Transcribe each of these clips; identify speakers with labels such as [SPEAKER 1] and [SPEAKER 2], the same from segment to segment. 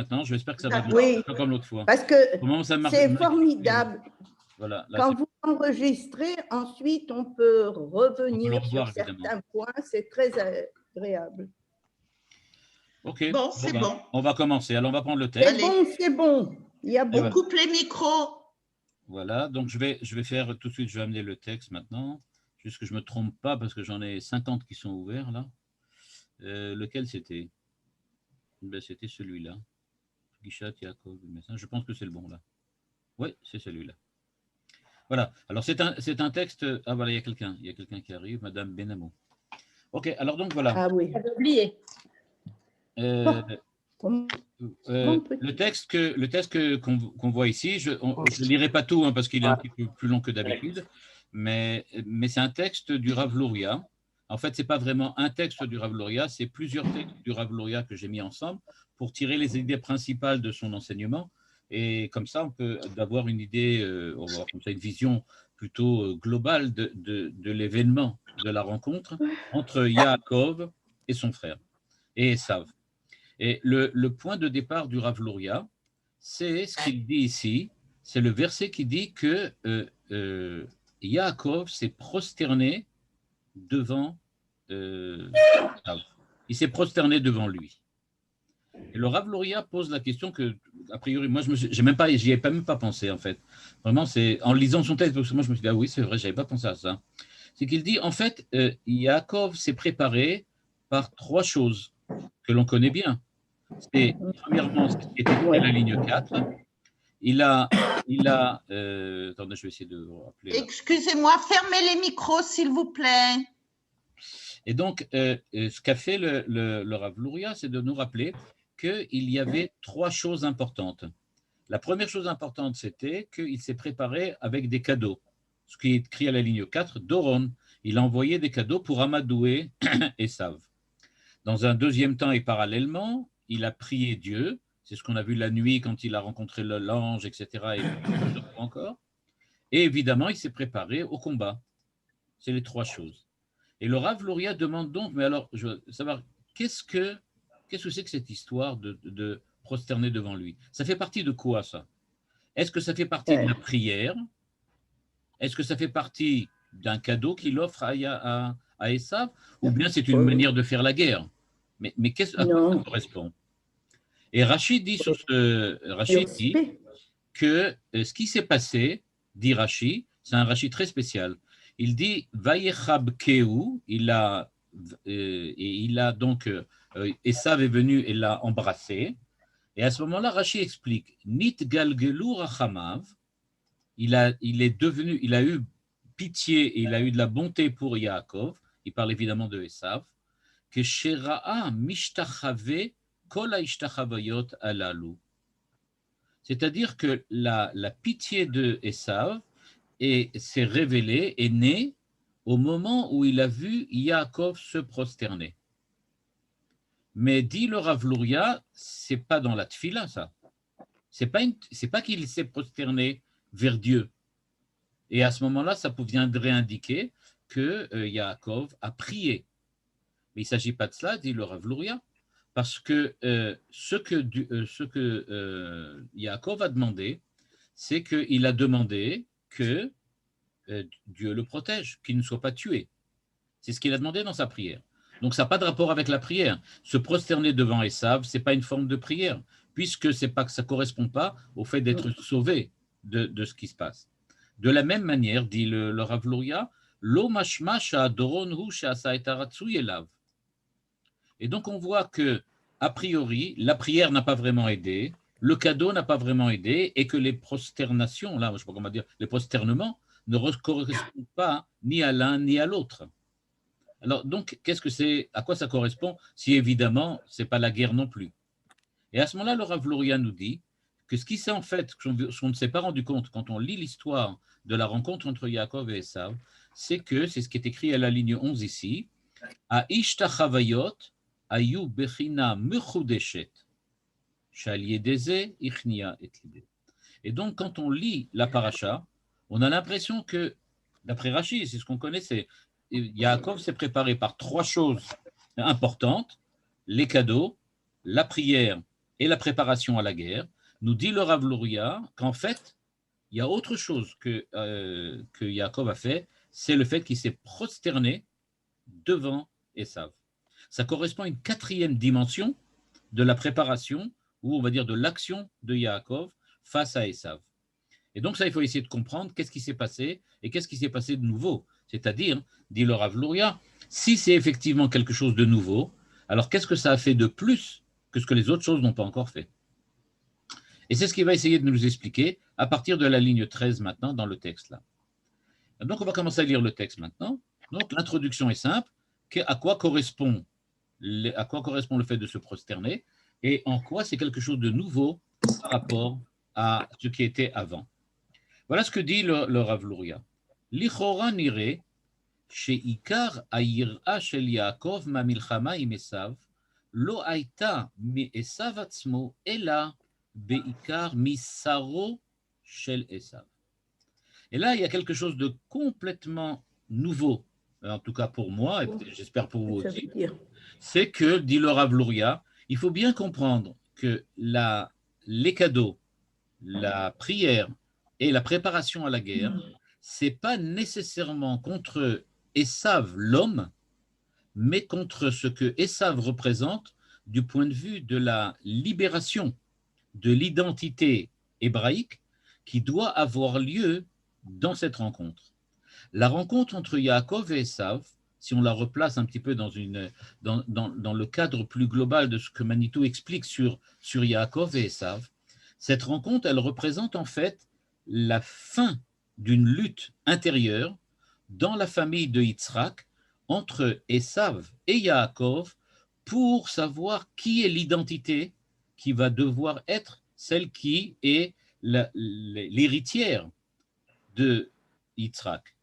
[SPEAKER 1] maintenant. J'espère que ça va bien,
[SPEAKER 2] Oui,
[SPEAKER 1] pas comme l'autre fois.
[SPEAKER 2] parce que c'est formidable.
[SPEAKER 1] Voilà, là,
[SPEAKER 2] quand vous enregistrez, ensuite, on peut revenir sur
[SPEAKER 1] revoir,
[SPEAKER 2] certains points. C'est très agréable.
[SPEAKER 1] OK.
[SPEAKER 3] Bon, c'est bon.
[SPEAKER 1] On va commencer. Alors, on va prendre le texte.
[SPEAKER 2] C'est bon. Il y a
[SPEAKER 3] On coupe les micros.
[SPEAKER 1] Voilà, donc je vais faire tout de suite, je vais amener le texte maintenant. Juste que je ne me trompe pas, parce que j'en ai 50 qui sont ouverts, là. Lequel c'était? C'était celui-là. Guichat, Yaakov, je pense que c'est le bon, là. Oui, c'est celui-là. Voilà, alors c'est un texte... Ah, voilà, il y a quelqu'un qui arrive, Madame Benamou. OK, alors donc, voilà.
[SPEAKER 2] Ah oui.
[SPEAKER 4] J'avais oublié.
[SPEAKER 1] Le texte qu'on voit ici, je ne lirai pas tout, hein, parce qu'il est un petit peu plus long que d'habitude, mais c'est un texte du Rav Luria. En fait, ce n'est pas vraiment un texte du Rav Luria, c'est plusieurs textes du Rav Luria que j'ai mis ensemble pour tirer les idées principales de son enseignement. Et comme ça, on peut avoir une idée, on va avoir comme ça une vision plutôt globale de l'événement, de la rencontre entre Yaakov et son frère, et Esav. Et le point de départ du Rav Luria, c'est ce qu'il dit ici, c'est le verset qui dit que Yaakov s'est prosterné devant Esav. Il s'est prosterné devant lui. Et le Rav Luria pose la question que, a priori, moi, j'y ai même pas pensé, en fait. Vraiment, c'est en lisant son texte, parce que moi, je me suis dit, ah oui, c'est vrai, je n'avais pas pensé à ça. C'est qu'il dit, en fait, Yaakov s'est préparé par trois choses que l'on connaît bien. C'est, premièrement, ce qui était écrit à la ligne 4. Il a attendez, je vais essayer de vous rappeler.
[SPEAKER 3] Excusez-moi, fermez les micros, s'il vous plaît.
[SPEAKER 1] Et donc, ce qu'a fait le Rav Luria, c'est de nous rappeler qu'il y avait trois choses importantes. La première chose importante, c'était qu'il s'est préparé avec des cadeaux. Ce qui est écrit à la ligne 4, Doron, il a envoyé des cadeaux pour amadouer Esav. Dans un deuxième temps et parallèlement, il a prié Dieu. C'est ce qu'on a vu la nuit quand il a rencontré l'ange, etc. Et encore. Et évidemment, il s'est préparé au combat. C'est les trois choses. Et le Rav Luria demande donc, mais alors, je veux savoir, qu'est-ce que c'est que cette histoire de prosterner devant lui? Ça fait partie de quoi, ça? Est-ce que ça fait partie de la prière? Est-ce que ça fait partie d'un cadeau qu'il offre à Esav? Ou bien c'est une manière de faire la guerre? Mais à quoi ça correspond? Et Rachid dit que ce qui s'est passé, dit Rachid, c'est un Rachid très spécial. Il dit Vayechab Keu, il a donc Esav est venu et l'a embrassé. Et à ce moment-là, Rachid explique Nit galgelu rachamav, il a eu pitié et il a eu de la bonté pour Yaakov. Il parle évidemment de Esav. Que Shera'a mishtachave kol haishtachavayot alalu. C'est-à-dire que la pitié de Esav s'est révélée, est née au moment où il a vu Yaakov se prosterner. Mais dit le Rav Luria, c'est pas dans la tfila, ça. C'est pas qu'il s'est prosterné vers Dieu. Et à ce moment-là, ça viendrait indiquer que Yaakov a prié. Mais il ne s'agit pas de cela, dit le Rav Luria, parce que ce que Yaakov a demandé, c'est qu'il a demandé que Dieu le protège, qu'il ne soit pas tué. C'est ce qu'il a demandé dans sa prière. Donc ça n'a pas de rapport avec la prière. Se prosterner devant Esav, ce n'est pas une forme de prière, puisque ça ne correspond pas au fait d'être sauvé de ce qui se passe. De la même manière, dit le Rav Luria, Lo mashma sha'adoron hu she'asa et haratzui elav. Et donc on voit que, a priori, la prière n'a pas vraiment aidé, le cadeau n'a pas vraiment aidé, et que les prosternations, là, je ne sais pas comment dire, les prosternements ne correspondent pas ni à l'un ni à l'autre. Alors donc, à quoi ça correspond, si évidemment, ce n'est pas la guerre non plus. Et à ce moment-là, le Rav Luria nous dit que ce qui s'est en fait, ce qu'on ne s'est pas rendu compte quand on lit l'histoire de la rencontre entre Yaakov et Esav, c'est ce qui est écrit à la ligne 11 ici, à Ishtachavayot, Ayu Bechina Mechudeshet, Shaliedeze, Ichnia et Lidé. Et donc, quand on lit la paracha, on a l'impression que, d'après Rachid, c'est ce qu'on connaissait, Yaakov s'est préparé par trois choses importantes, les cadeaux, la prière et la préparation à la guerre, nous dit le Rav Luria qu'en fait, il y a autre chose que Yaakov a fait, c'est le fait qu'il s'est prosterné devant Esav. Ça correspond à une quatrième dimension de la préparation, ou on va dire de l'action de Yaakov face à Esav. Et donc ça, il faut essayer de comprendre qu'est-ce qui s'est passé et qu'est-ce qui s'est passé de nouveau. C'est-à-dire, dit le Rav Luria, si c'est effectivement quelque chose de nouveau, alors qu'est-ce que ça a fait de plus que ce que les autres choses n'ont pas encore fait? Et c'est ce qu'il va essayer de nous expliquer à partir de la ligne 13 maintenant dans le texte là. Donc on va commencer à lire le texte maintenant. Donc l'introduction est simple. À quoi correspond le fait de se prosterner et en quoi c'est quelque chose de nouveau par rapport à ce qui était avant. Voilà ce que dit le Rav Luria. Lichora nire sheikar ayir'a shel Yaakov ma'milchama im Esav lo hayta me'esav atzmo ela beikar misaro shel Esav. Et là, il y a quelque chose de complètement nouveau, en tout cas pour moi, et j'espère pour vous aussi, c'est que, dit le Rav Luria, il faut bien comprendre que les cadeaux, la prière et la préparation à la guerre, ce n'est pas nécessairement contre Esav, l'homme, mais contre ce que Esav représente du point de vue de la libération de l'identité hébraïque qui doit avoir lieu dans cette rencontre. La rencontre entre Yaakov et Esav, si on la replace un petit peu dans le cadre plus global de ce que Manitou explique sur Yaakov et Esav, cette rencontre, elle représente en fait la fin d'une lutte intérieure dans la famille de Yitzhak entre Esav et Yaakov pour savoir qui est l'identité qui va devoir être celle qui est l'héritière de Yitzhak,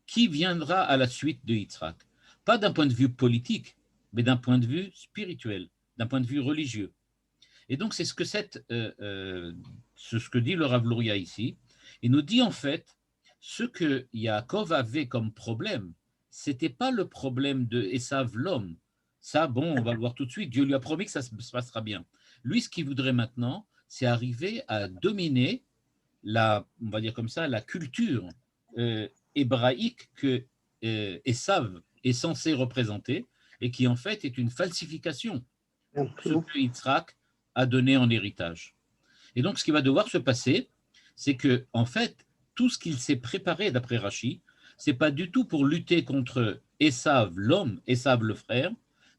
[SPEAKER 1] qui viendra à la suite de Yitzhak. Pas d'un point de vue politique, mais d'un point de vue spirituel, d'un point de vue religieux. Et donc, c'est ce que dit le Rav Luria ici. Il nous dit en fait, ce que Yaakov avait comme problème, ce n'était pas le problème de Esav l'homme. Ça, bon, on va le voir tout de suite. Dieu lui a promis que ça se passera bien. Lui, ce qu'il voudrait maintenant, c'est arriver à dominer on va dire comme ça, la culture hébraïque que Esav est censé représenter et qui en fait est une falsification de ce que Yitzhak a donné en héritage. Et donc, ce qui va devoir se passer, c'est que en fait, tout ce qu'il s'est préparé d'après Rashi, c'est pas du tout pour lutter contre Esav l'homme, Esav le frère,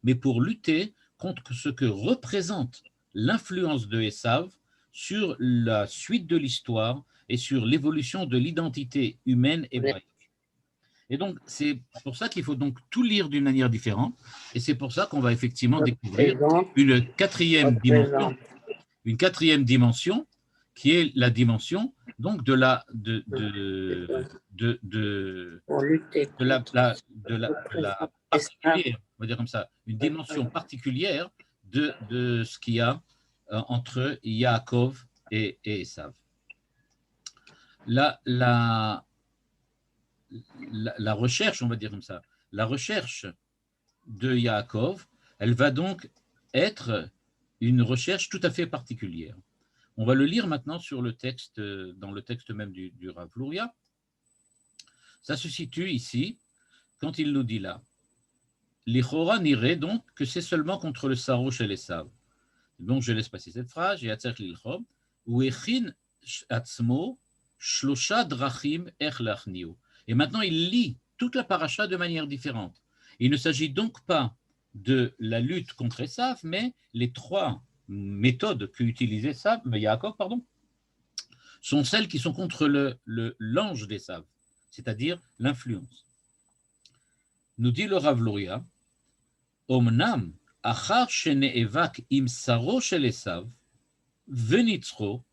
[SPEAKER 1] mais pour lutter contre ce que représente l'influence de Esav sur la suite de l'histoire et sur l'évolution de l'identité humaine hébraïque. Et donc, c'est pour ça qu'il faut donc tout lire d'une manière différente, et c'est pour ça qu'on va effectivement découvrir une quatrième dimension, qui est la dimension donc de la particulière, on va dire comme ça, une dimension particulière de ce qu'il y a entre Yaakov et Esav. La recherche, on va dire comme ça, la recherche de Yaakov, elle va donc être une recherche tout à fait particulière. On va le lire maintenant sur le texte, dans le texte même du Rav Luria. Ça se situe ici, quand il nous dit là, Lichora n'irait donc que c'est seulement contre le Saro chez Esav. Donc je laisse passer cette phrase, Yatzer lilchom, ou echin atzmo shlosha drachim ech lachniu. Et maintenant il lit toute la paracha de manière différente. Il ne s'agit donc pas de la lutte contre Esav, mais les trois méthodes qu'utilisait Yaakov, sont celles qui sont contre l'ange d'Esav, c'est-à-dire l'influence. Nous dit le Rav Luria, Omnam achar shene'evak im saro shel Esav venitzro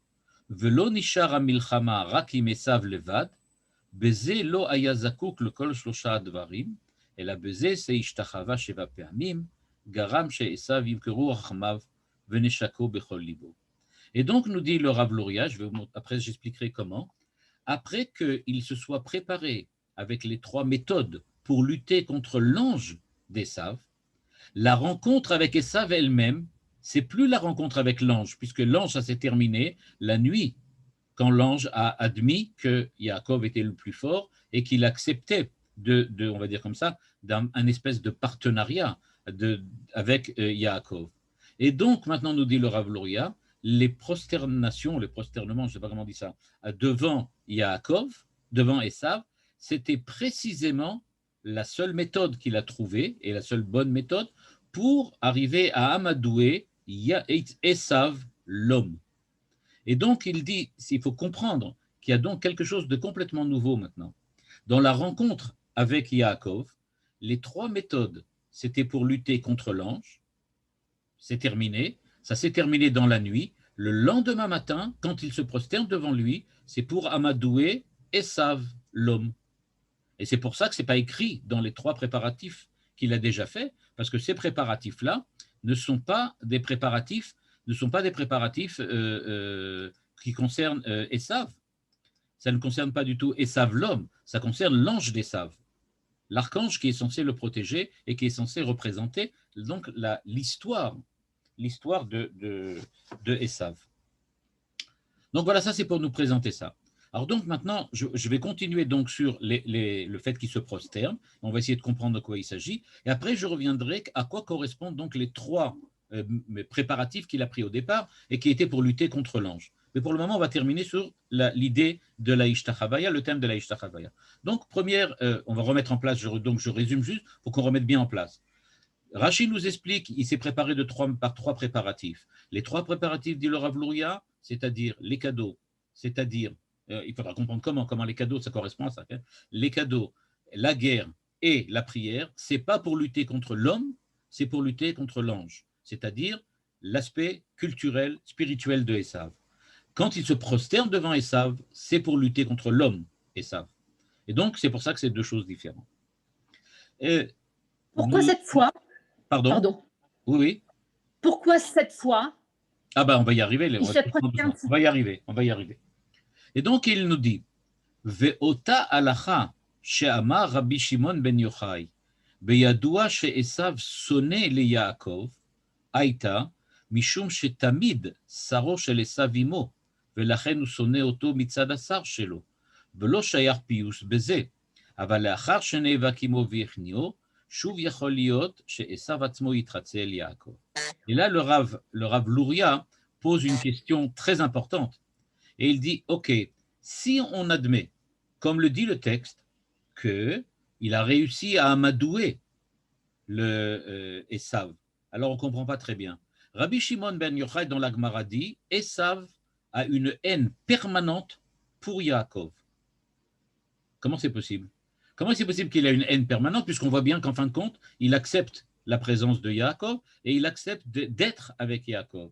[SPEAKER 1] velo nishar hamilchama rak im Esav levad beze lo haya zakuk lekol shlosha advarim אלא בזה שהשתחווה 7 פעמים, גרם שעשיו ימכרו רחמיו ונשקו בכל ליבו. Et donc, nous dit le Rav Luria, après j'expliquerai comment, après qu'il se soit préparé avec les trois méthodes pour lutter contre l'ange d'Esav, la rencontre avec Esav elle-même c'est plus la rencontre avec l'ange, puisque l'ange, ça s'est terminé la nuit, quand l'ange a admis que Yaakov était le plus fort et qu'il acceptait on va dire comme ça, un espèce de partenariat avec Yaakov. Et donc, maintenant, nous dit le Rav Luria, les prosternations, les prosternements, je ne sais pas comment on dit ça, devant Yaakov, devant Esav, c'était précisément la seule méthode qu'il a trouvée, et la seule bonne méthode, pour arriver à amadouer Esav, l'homme. Et donc, il dit, il faut comprendre qu'il y a donc quelque chose de complètement nouveau maintenant. Dans la rencontre avec Yaakov, les trois méthodes, c'était pour lutter contre l'ange, c'est terminé, ça s'est terminé dans la nuit. Le lendemain matin, quand il se prosterne devant lui, c'est pour amadouer Esav, l'homme. Et c'est pour ça que ce n'est pas écrit dans les trois préparatifs qu'il a déjà fait, parce que ces préparatifs-là ne sont pas des préparatifs qui concernent Esav. Ça ne concerne pas du tout Esav l'homme, ça concerne l'ange d'Esav, l'archange qui est censé le protéger et qui est censé représenter donc l'histoire de Esav. Donc voilà, ça c'est pour nous présenter ça. Alors donc maintenant, je vais continuer donc sur le fait qu'il se prosterne. On va essayer de comprendre de quoi il s'agit. Et après, je reviendrai à quoi correspondent donc les trois préparatifs qu'il a pris au départ et qui étaient pour lutter contre l'ange. Mais pour le moment, on va terminer sur l'idée de la Ishtachavaya, le thème de la Ishtachavaya. Donc, première, on va remettre en place, donc je résume juste pour qu'on remette bien en place. Rashi nous explique, il s'est préparé par trois préparatifs. Les trois préparatifs, dit le Rav Luria, c'est-à-dire les cadeaux, c'est-à-dire, il faudra comprendre comment les cadeaux, ça correspond à ça. Hein, les cadeaux, la guerre et la prière, ce n'est pas pour lutter contre l'homme, c'est pour lutter contre l'ange, c'est-à-dire l'aspect culturel, spirituel de Esav. Quand il se prosterne devant Esav, c'est pour lutter contre l'homme, Esav. Et donc, c'est pour ça que c'est deux choses différentes.
[SPEAKER 4] Pourquoi cette fois?
[SPEAKER 1] Pardon. Oui.
[SPEAKER 4] Pourquoi cette fois?
[SPEAKER 1] Ah ben, on va y arriver. On va y arriver. Et donc, il nous dit, Ve'ota alacha she'amar Rabbi Shimon ben Yochai, beyadua she'esav sonne le Yaakov, aita, mishum shetamid saro shel Esav imo, ולכן הוא שונא אותו מצד השר שלו, ולא שייך פיוס בזה, אבל לאחר שנאבק עמו והכניעו, שוב יכול להיות שעשיו עצמו יתחצה אל יעקב. Et là, le Rav Luria pose une question très importante. Et il dit, ok, si on admet, comme le dit le texte, qu'il a réussi à amadouer Esav, alors on ne comprend pas très bien. Rabbi Shimon ben Yochai dans la Gemara dit, Esav a une haine permanente pour Yaakov. Comment c'est possible? Comment c'est possible qu'il ait une haine permanente, puisqu'on voit bien qu'en fin de compte, il accepte la présence de Yaakov et il accepte d'être avec Yaakov.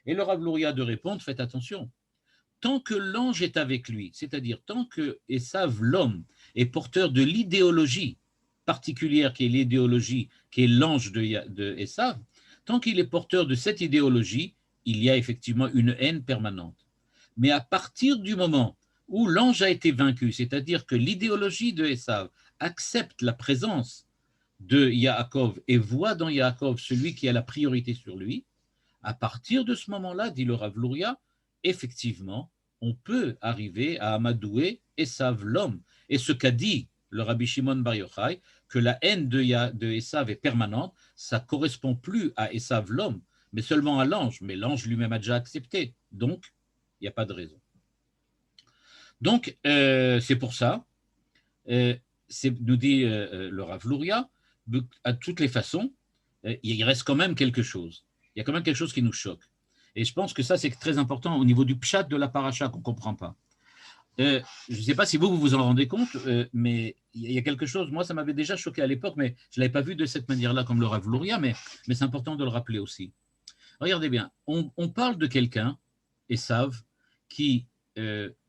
[SPEAKER 1] Et le Rav Luria de répondre, faites attention, tant que l'ange est avec lui, c'est-à-dire tant que Esav, l'homme, est porteur de l'idéologie particulière qui est l'idéologie, qui est l'ange de Esav, tant qu'il est porteur de cette idéologie, il y a effectivement une haine permanente. Mais à partir du moment où l'ange a été vaincu, c'est-à-dire que l'idéologie de Esav accepte la présence de Yaakov et voit dans Yaakov celui qui a la priorité sur lui, à partir de ce moment-là, dit le Rav Luria, effectivement, on peut arriver à amadouer Esav l'homme. Et ce qu'a dit le Rabbi Shimon bar Yochai, que la haine de Esav est permanente, ça ne correspond plus à Esav l'homme, mais seulement à l'ange. Mais l'ange lui-même a déjà accepté. Donc, il n'y a pas de raison. Donc, c'est pour ça, nous dit le Rav Luria, à toutes les façons, il reste quand même quelque chose. Il y a quand même quelque chose qui nous choque. Et je pense que ça, c'est très important au niveau du pshat de la paracha qu'on ne comprend pas. Je ne sais pas si vous vous en rendez compte, mais il y a quelque chose, moi ça m'avait déjà choqué à l'époque, mais je ne l'avais pas vu de cette manière-là comme le Rav Luria, mais c'est important de le rappeler aussi. Regardez bien, on parle de quelqu'un, Esav, qui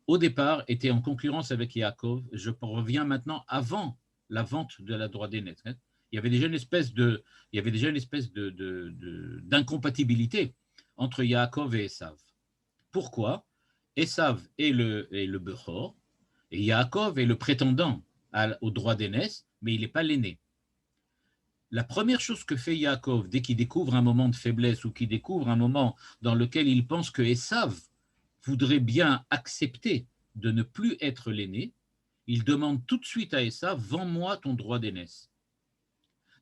[SPEAKER 1] au départ était en concurrence avec Yaakov. Je reviens maintenant avant la vente de la droit d'aîné. Il y avait déjà une espèce d'incompatibilité entre Yaakov et Esav. Pourquoi? Esav est le Bechor et Yaakov est le prétendant au droit d'aînesse, mais il n'est pas l'aîné. la première chose que fait Yaakov dès qu'il découvre un moment de faiblesse ou qu'il découvre un moment dans lequel il pense que Esav voudrait bien accepter de ne plus être l'aîné, il demande tout de suite à Esav, vends-moi ton droit d'aînesse.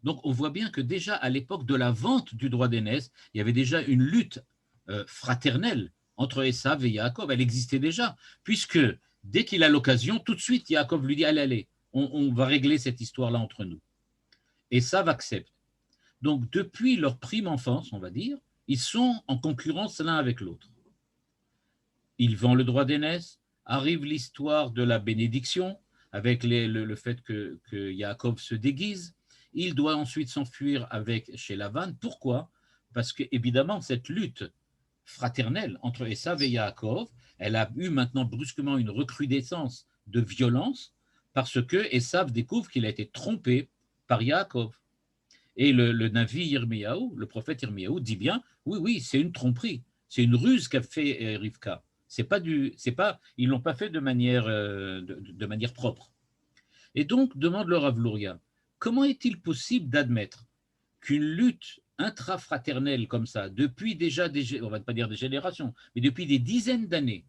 [SPEAKER 1] Donc on voit bien que déjà à l'époque de la vente du droit d'aînesse, il y avait déjà une lutte fraternelle entre Esav et Yaakov. Elle existait déjà, puisque dès qu'il a l'occasion, tout de suite Yaakov lui dit, allez, on va régler cette histoire-là entre nous. Esav accepte. Donc depuis leur prime enfance, on va dire, ils sont en concurrence l'un avec l'autre. Il vend le droit d'aînesse, arrive l'histoire de la bénédiction, avec le fait que Yaakov se déguise. Il doit ensuite s'enfuir chez Lavan. Pourquoi? Parce que, évidemment, cette lutte fraternelle entre Esav et Yaakov, elle a eu maintenant brusquement une recrudescence de violence parce que Esav découvre qu'il a été trompé par Yaakov. Et le Navi Yirmiyahu, le prophète Yirmiyahu, dit bien, oui, c'est une tromperie, c'est une ruse qu'a fait Rivka. Ils l'ont pas fait de manière propre. Et donc, demande le Rav Luria, comment est-il possible d'admettre qu'une lutte intrafraternelle comme ça, depuis déjà, on va pas dire des générations, mais depuis des dizaines d'années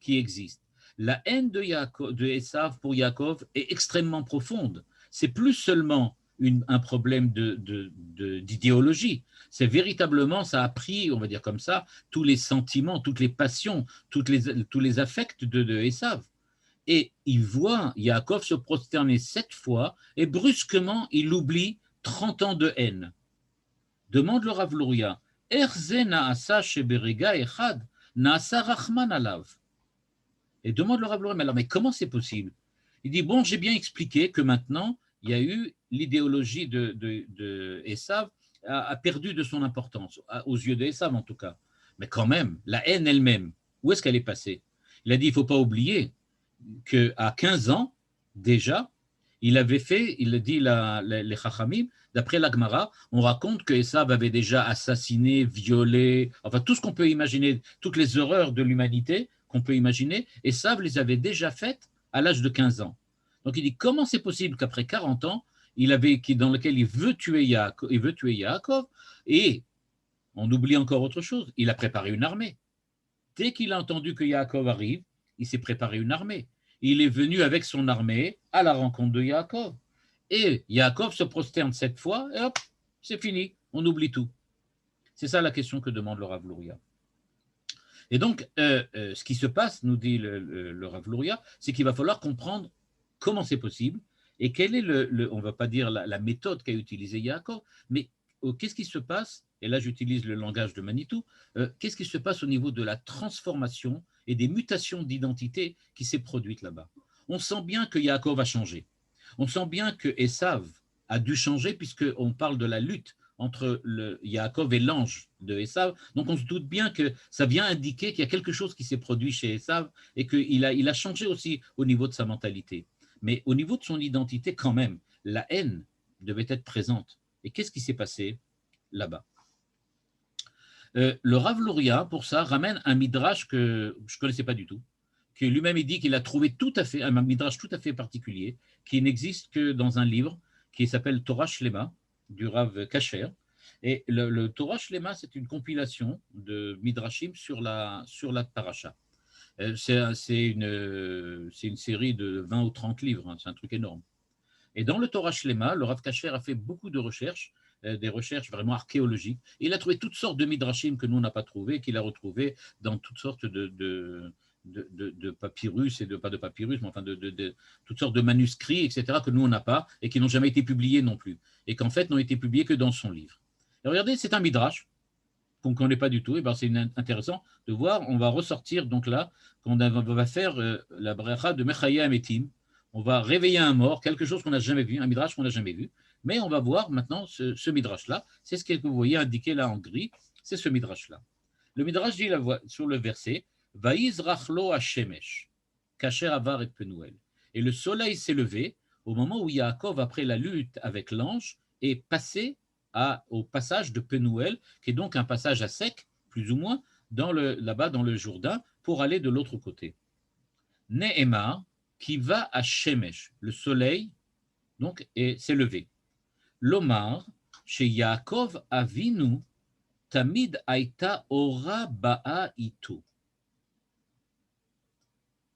[SPEAKER 1] qui existent, la haine de Esav pour Yaakov est extrêmement profonde. C'est plus seulement un problème d'idéologie. C'est véritablement, ça a pris, on va dire comme ça, tous les sentiments, toutes les passions, tous les affects de Esav. Et il voit Yaakov se prosterner 7 fois et brusquement, il oublie 30 ans de haine. Demande le Rav Luria, Erze naasa sheberega echad naasa rachman alav. Et demande le Rav Luria, mais comment c'est possible? Il dit, bon, j'ai bien expliqué que maintenant, il y a eu l'idéologie de Esav a perdu de son importance, aux yeux de Esav en tout cas. Mais quand même, la haine elle-même, où est-ce qu'elle est passée? Il a dit, il ne faut pas oublier qu'à 15 ans, déjà, il avait fait, il a dit les Chachamim, d'après la Gemara, on raconte que Esav avait déjà assassiné, violé, enfin tout ce qu'on peut imaginer, toutes les horreurs de l'humanité qu'on peut imaginer, Esav les avait déjà faites à l'âge de 15 ans. Donc il dit, comment c'est possible qu'après 40 ans, dans lequel il veut tuer Yaakov, et on oublie encore autre chose, il a préparé une armée. Dès qu'il a entendu que Yaakov arrive, il s'est préparé une armée. Il est venu avec son armée à la rencontre de Yaakov. Et Yaakov se prosterne 7 fois, et hop, c'est fini, on oublie tout. C'est ça la question que demande le Rav Luria. Et donc, ce qui se passe, nous dit le Rav Luria, c'est qu'il va falloir comprendre comment c'est possible et quelle est on ne va pas dire la méthode qu'a utilisée Yaakov, mais qu'est-ce qui se passe, et là j'utilise le langage de Manitou, qu'est-ce qui se passe au niveau de la transformation et des mutations d'identité qui s'est produite là-bas. On sent bien que Yaakov a changé. On sent bien que Esav a dû changer puisqu'on parle de la lutte entre Yaakov et l'ange de Esav. Donc on se doute bien que ça vient indiquer qu'il y a quelque chose qui s'est produit chez Esav et qu'il a changé aussi au niveau de sa mentalité. Mais au niveau de son identité, quand même, la haine devait être présente. Et qu'est-ce qui s'est passé là-bas? Le Rav Luria, pour ça, ramène un midrash que je ne connaissais pas du tout, qui lui-même dit qu'il a trouvé un midrash tout à fait particulier, qui n'existe que dans un livre qui s'appelle Torah Shlema, du Rav Kasher. Et le Torah Shlema, c'est une compilation de midrashim sur la paracha. C'est une série de 20 ou 30 livres, hein, c'est un truc énorme. Et dans le Torah Shlema, le Rav Kasher a fait beaucoup de recherches, des recherches vraiment archéologiques. Et il a trouvé toutes sortes de midrashim que nous, on n'a pas trouvé, qu'il a retrouvé dans toutes sortes de papyrus, et pas de papyrus, mais enfin de toutes sortes de manuscrits, etc., que nous, on n'a pas, et qui n'ont jamais été publiés non plus, et qu'en fait, n'ont été publiés que dans son livre. Et regardez, c'est un midrash qu'on ne connaît pas du tout, et ben c'est intéressant de voir, on va ressortir, donc là, quand on va faire la bracha de Mechaya Ametim, on va réveiller un mort, quelque chose qu'on n'a jamais vu, un midrash qu'on n'a jamais vu, mais on va voir maintenant ce midrash-là, c'est ce que vous voyez indiqué là en gris, c'est ce midrash-là. Le midrash dit sur le verset, Vaïzrachlo Hashemesh, Kasher Avar et Penuel. Et le soleil s'est levé au moment où Yaakov, après la lutte avec l'ange, est passé au passage de Penuel, qui est donc un passage à sec, plus ou moins, là-bas dans le Jourdain, pour aller de l'autre côté. Nehemar, qui va à Shemesh, le soleil, donc, s'est levé. L'Omar, chez Yaakov Avinu, Tamid Aïta Ora Ba'a Ito.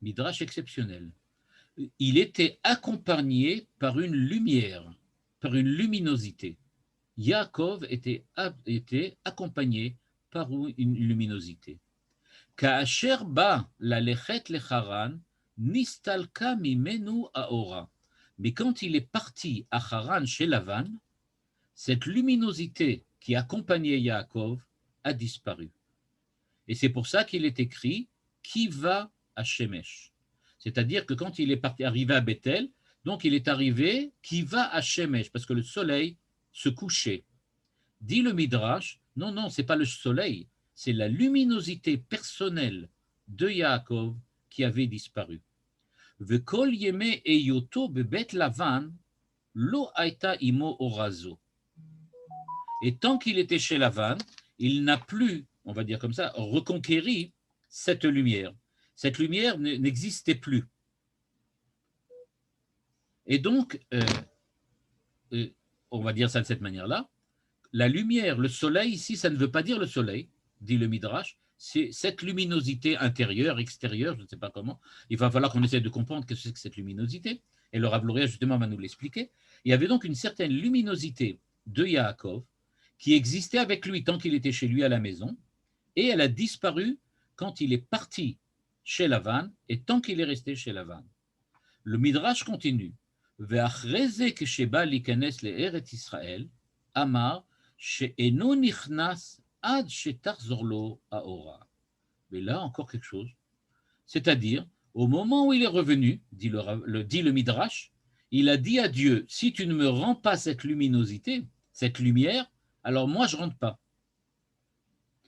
[SPEAKER 1] Midrash exceptionnel. Il était accompagné par une lumière, par une luminosité. Yaakov était accompagné par une luminosité. Ka'asher ba la lechet lecharan, nistalka mimenu aora. Mais quand il est parti à Haran chez Lavan, cette luminosité qui accompagnait Yaakov a disparu. Et c'est pour ça qu'il est écrit qui va à Shemesh. C'est-à-dire que quand il est arrivé à Bethel, donc il est arrivé qui va à Shemesh, parce que le soleil se couchait. Dit le Midrash, non, ce n'est pas le soleil, c'est la luminosité personnelle de Yaakov qui avait disparu. Vekol yeme eyoto bebet Lavan, lo aita imo orazo. Et tant qu'il était chez Lavan, il n'a plus, on va dire comme ça, reconquéri cette lumière. Cette lumière n'existait plus. Et donc, on va dire ça de cette manière-là, la lumière, le soleil, ici, ça ne veut pas dire le soleil, dit le Midrash, c'est cette luminosité intérieure, extérieure, je ne sais pas comment. Il va falloir qu'on essaie de comprendre ce que c'est que cette luminosité. Et le Rav Luria, justement, va nous l'expliquer. Il y avait donc une certaine luminosité de Yaakov qui existait avec lui tant qu'il était chez lui à la maison, et elle a disparu quand il est parti chez Lavan et tant qu'il est resté chez Lavan. Le Midrash continue. Ve'achreze kesheba likanes le'eret Israël, amar she'eno nichnas ad she'tachzor lo haora. Mais là, encore quelque chose. C'est-à-dire, au moment où il est revenu, dit le Midrash, il a dit à Dieu, si tu ne me rends pas cette luminosité, cette lumière, alors moi je ne rentre pas.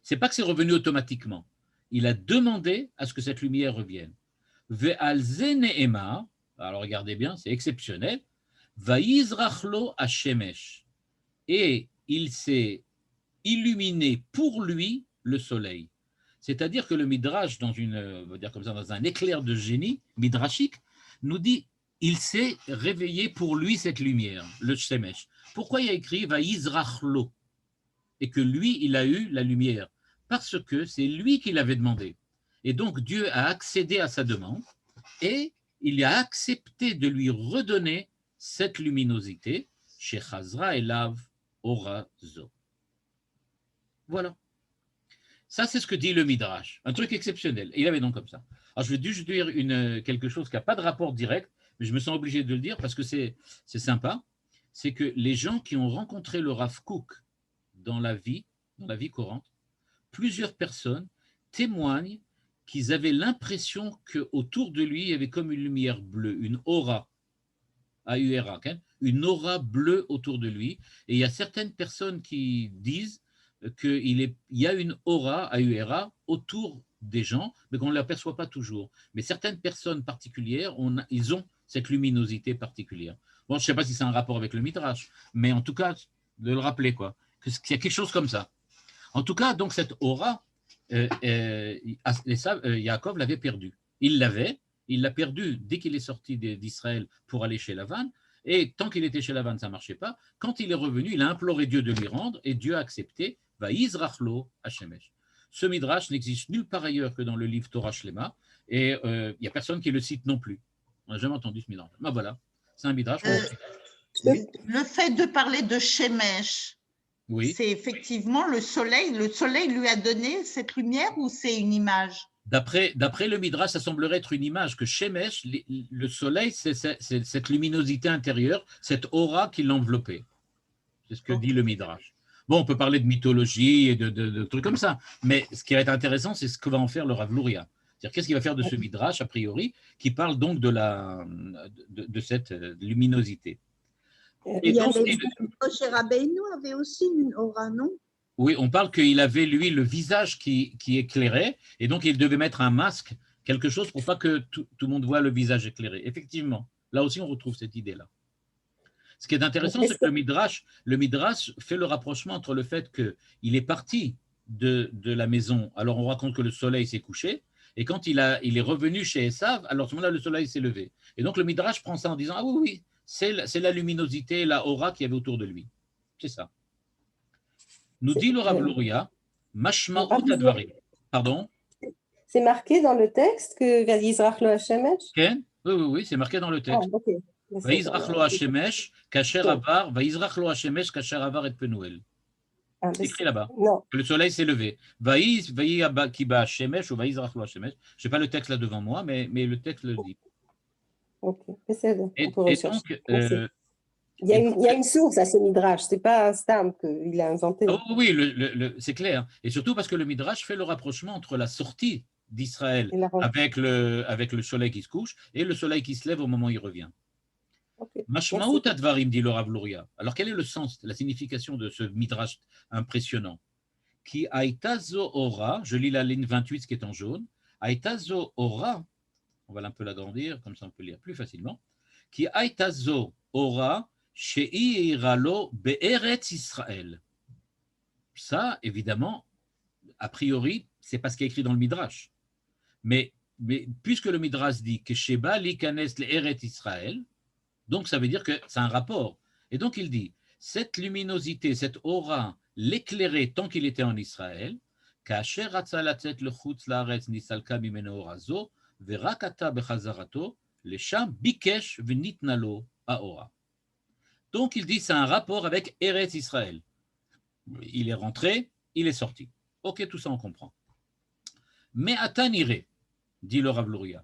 [SPEAKER 1] C'est pas que c'est revenu automatiquement. Il a demandé à ce que cette lumière revienne. Ve'alze ne'emar, alors regardez bien, c'est exceptionnel, va'yizrachlo hashemesh. Et il s'est illuminé pour lui le soleil. C'est-à-dire que le Midrash, on va dire comme ça, dans un éclair de génie midrashique, nous dit il s'est réveillé pour lui cette lumière, le Shemesh. Pourquoi il y a écrit Va'yizrachlo et que lui, il a eu la lumière? Parce que c'est lui qui l'avait demandé. Et donc Dieu a accédé à sa demande et il a accepté de lui redonner cette luminosité chez Chazra Elav Orazo. Voilà. Ça, c'est ce que dit le Midrash. Un truc exceptionnel. Et il avait donc comme ça. Alors, je vais juste dire quelque chose qui n'a pas de rapport direct, mais je me sens obligé de le dire parce que c'est sympa. C'est que les gens qui ont rencontré le Rav Kook dans la vie courante, plusieurs personnes témoignent qu'ils avaient l'impression qu'autour de lui, il y avait comme une lumière bleue, une aura, A-U-R-A, une aura bleue autour de lui. Et il y a certaines personnes qui disent qu'il y a une aura, A-U-R-A, autour des gens, mais qu'on ne l'aperçoit pas toujours. Mais certaines personnes particulières, ils ont cette luminosité particulière. Bon, je ne sais pas si c'est un rapport avec le Midrash, mais en tout cas, de le rappeler, quoi, qu'il y a quelque chose comme ça. En tout cas, donc cette aura, Yaakov l'avait perdue. Il l'a perdue dès qu'il est sorti d'Israël pour aller chez Lavan, et tant qu'il était chez Lavan, ça ne marchait pas. Quand il est revenu, il a imploré Dieu de lui rendre, et Dieu a accepté, va Yizrachlo Hashemesh. Ce midrash n'existe nulle part ailleurs que dans le livre Torah Shlema, et il n'y a personne qui le cite non plus. On n'a jamais entendu ce midrash. Ben voilà, c'est un midrash.
[SPEAKER 3] Le fait de parler de Shemesh,
[SPEAKER 1] oui.
[SPEAKER 3] C'est effectivement le soleil. Le soleil lui a donné cette lumière ou c'est une image?
[SPEAKER 1] D'après le Midrash, ça semblerait être une image que Shemesh, le soleil, c'est cette luminosité intérieure, cette aura qui l'enveloppait. C'est ce que dit le Midrash. Bon, on peut parler de mythologie et de trucs comme ça, mais ce qui va être intéressant, c'est ce que va en faire le Rav Luria. C'est-à-dire, qu'est-ce qu'il va faire de ce Midrash, a priori, qui parle donc de cette luminosité.
[SPEAKER 2] Et Moshe Rabbeinu avait aussi une aura, non?
[SPEAKER 1] Oui, on parle qu'il avait, lui, le visage qui éclairait, et donc il devait mettre un masque, quelque chose pour pas que tout le monde voit le visage éclairé. Effectivement, là aussi, on retrouve cette idée-là. Ce qui est intéressant, c'est que le Midrash fait le rapprochement entre le fait qu'il est parti de la maison, alors on raconte que le soleil s'est couché, et quand il est revenu chez Esav, alors à ce moment-là, le soleil s'est levé. Et donc le Midrash prend ça en disant, ah oui, c'est la luminosité, la aura qu'il y avait autour de lui. C'est ça. Nous dit le Rav Luria, Mashmaout Advarim. Pardon?
[SPEAKER 5] C'est marqué dans le texte que Vayizrach lo Hashemesh?
[SPEAKER 1] Ken? Oui, c'est marqué dans le texte.
[SPEAKER 5] Ah, ok.
[SPEAKER 1] Vayizrach lo Hashemesh, Kasher Avar, Vayizrach lo Hashemesh, Kasher Avar et Penuel.
[SPEAKER 5] Ah,
[SPEAKER 1] C'est écrit là-bas.
[SPEAKER 5] Non.
[SPEAKER 1] Que le soleil s'est levé. Vaïz Kiba Shemesh ou Vayizrach lo Hashemesh. Je n'ai pas le texte là devant moi, mais le texte le dit.
[SPEAKER 5] Ok, c'est bon.
[SPEAKER 1] Et
[SPEAKER 5] On peut rechercher.
[SPEAKER 1] donc,
[SPEAKER 5] il y a une source à ce midrash, c'est pas un stam qu'il a inventé.
[SPEAKER 1] oh oui, c'est clair. Et surtout parce que le Midrash fait le rapprochement entre la sortie d'Israël avec le soleil qui se couche et le soleil qui se lève au moment où il revient.
[SPEAKER 5] Okay.
[SPEAKER 1] Mashmaout Advarim, dit le Rav Luria. Alors, quel est le sens, la signification de ce Midrash impressionnant? Qui aitazo ora, je lis la ligne 28, ce qui est en jaune. Aitazo ora, on va un peu l'agrandir, comme ça on peut lire plus facilement. Qui aitazo ora, shei iralo be'eretz Israël. Ça, évidemment, a priori, c'est pas ce qui est écrit dans le Midrash. Mais puisque le Midrash dit que Sheba likanes le'eretz Israël, donc ça veut dire que c'est un rapport. Et donc il dit, cette luminosité, cette aura, l'éclairait tant qu'il était en Israël, כאשר רצה לצאת לחוץ לארץ נסתלקה ממנו אורה זו, ורק עתה בחזרתו, לשם ביקש וניתנה לו האורה. Donc il dit, c'est un rapport avec Eretz Israël. Il est rentré, il est sorti. Ok, tout ça on comprend. Mais Atanire, dit le Rav Luria,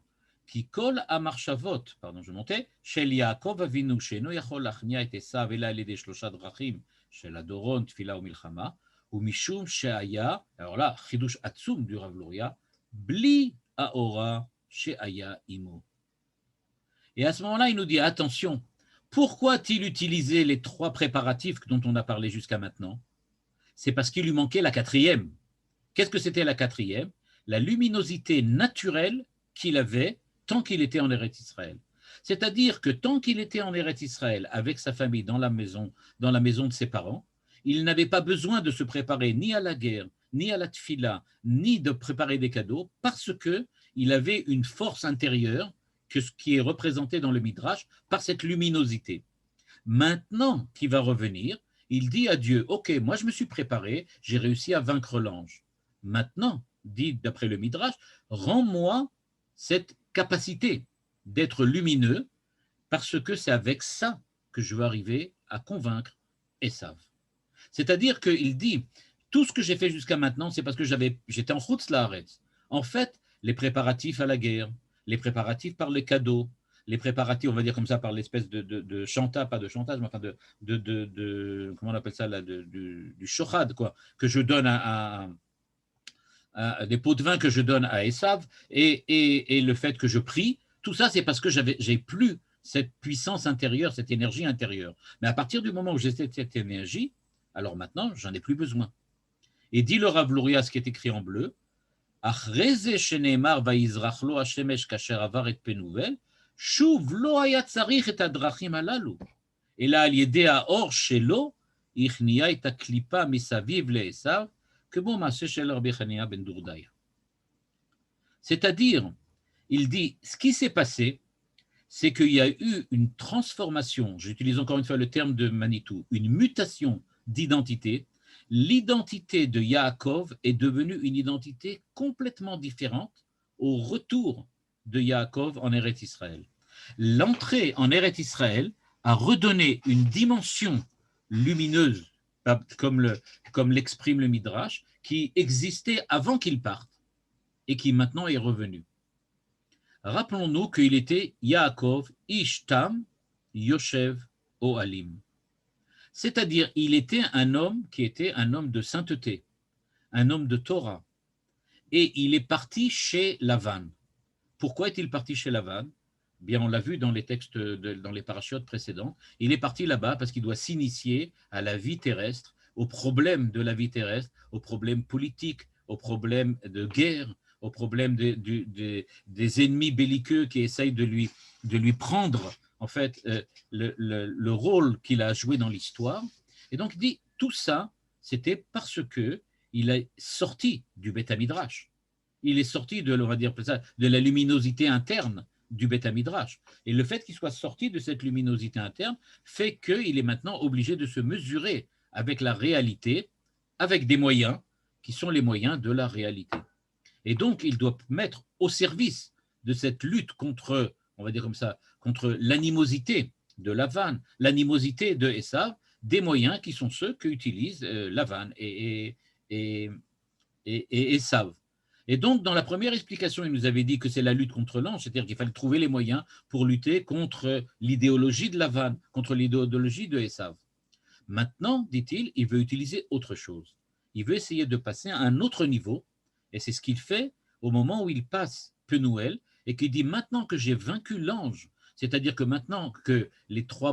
[SPEAKER 1] כי כל המחשבות, פרדון שמונטה, של יעקב אבינו שאינו יכול להכניע את עשיו אלא על ידי 3 דרכים של הדורון, תפילה ומלחמה, ומשום שהיה, alors là, חידוש עצום du רב לוריה, בלי האורה שהיה עמו. Et à ce moment-là, il nous dit, attention, pourquoi a-t-il utilisé les 3 préparatifs dont on a parlé jusqu'à maintenant? C'est parce qu'il lui manquait la 4e. Qu'est-ce que c'était la 4e? La luminosité naturelle qu'il avait tant qu'il était en Eretz Israël. C'est-à-dire que tant qu'il était en Eretz Israël avec sa famille dans la maison de ses parents, il n'avait pas besoin de se préparer ni à la guerre, ni à la tfila, ni de préparer des cadeaux, parce qu'il avait une force intérieure qui est représentée dans le Midrash par cette luminosité. Maintenant qu'il va revenir, il dit à Dieu, ok, moi je me suis préparé, j'ai réussi à vaincre l'ange. Maintenant, dit d'après le Midrash, rends-moi cette capacité d'être lumineux, parce que c'est avec ça que je vais arriver à convaincre Esav. C'est-à-dire qu'il dit, tout ce que j'ai fait jusqu'à maintenant, c'est parce que j'étais en Chutz Laaretz. En fait, les préparatifs à la guerre, les préparatifs par les cadeaux, les préparatifs, on va dire comme ça, par l'espèce de chantage, pas de chantage, mais enfin comment on appelle ça là, du shochad, quoi, que je donne des pots de vin que je donne à Esav, et le fait que je prie, tout ça, c'est parce que j'ai plus cette puissance intérieure, cette énergie intérieure. Mais à partir du moment où j'ai cette énergie, alors maintenant, j'en ai plus besoin. Et dit le Rav Luria, ce qui est écrit en bleu, Achreze sheneemar vayizrach lo hashemesh kasher avar et penuvel, shuv lo haya tzarich et hadrachim halalu. Et là, al yedei haor shelo, ichnia et haklipa misaviv le'esav, c'est-à-dire, il dit, ce qui s'est passé, c'est qu'il y a eu une transformation, j'utilise encore une fois le terme de Manitou, une mutation d'identité. L'identité de Yaakov est devenue une identité complètement différente au retour de Yaakov en Eretz Israël. L'entrée en Eretz Israël a redonné une dimension lumineuse, comme l'exprime le Midrash, qui existait avant qu'il parte et qui maintenant est revenu. Rappelons-nous qu'il était Yaakov Ishtam Yoshev Ohalim. C'est-à-dire, il était un homme qui était un homme de sainteté, un homme de Torah. Et il est parti chez Lavan. Pourquoi est-il parti chez Lavan? Bien, on l'a vu dans les textes, dans les parachutes précédents. Il est parti là-bas parce qu'il doit s'initier à la vie terrestre, aux problèmes de la vie terrestre, aux problèmes politiques, aux problèmes de guerre, aux problèmes des ennemis belliqueux qui essayent de lui prendre en fait le rôle qu'il a joué dans l'histoire. Et donc il dit, tout ça, c'était parce qu'il est sorti du Beth Midrash. Il est sorti on va dire de la luminosité interne du Beth Midrash. Et le fait qu'il soit sorti de cette luminosité interne fait qu'il est maintenant obligé de se mesurer avec la réalité avec des moyens qui sont les moyens de la réalité. Et donc, il doit mettre au service de cette lutte contre, on va dire comme ça, contre l'animosité de Lavan, l'animosité de Esav, des moyens qui sont ceux qu'utilisent Lavan et Esav. Et donc, dans la première explication, il nous avait dit que c'est la lutte contre l'ange, c'est-à-dire qu'il fallait trouver les moyens pour lutter contre l'idéologie de Lavan, contre l'idéologie de Esav. Maintenant, dit-il, il veut utiliser autre chose. Il veut essayer de passer à un autre niveau, et c'est ce qu'il fait au moment où il passe Penuel, et qu'il dit maintenant que j'ai vaincu l'ange, c'est-à-dire que maintenant que les trois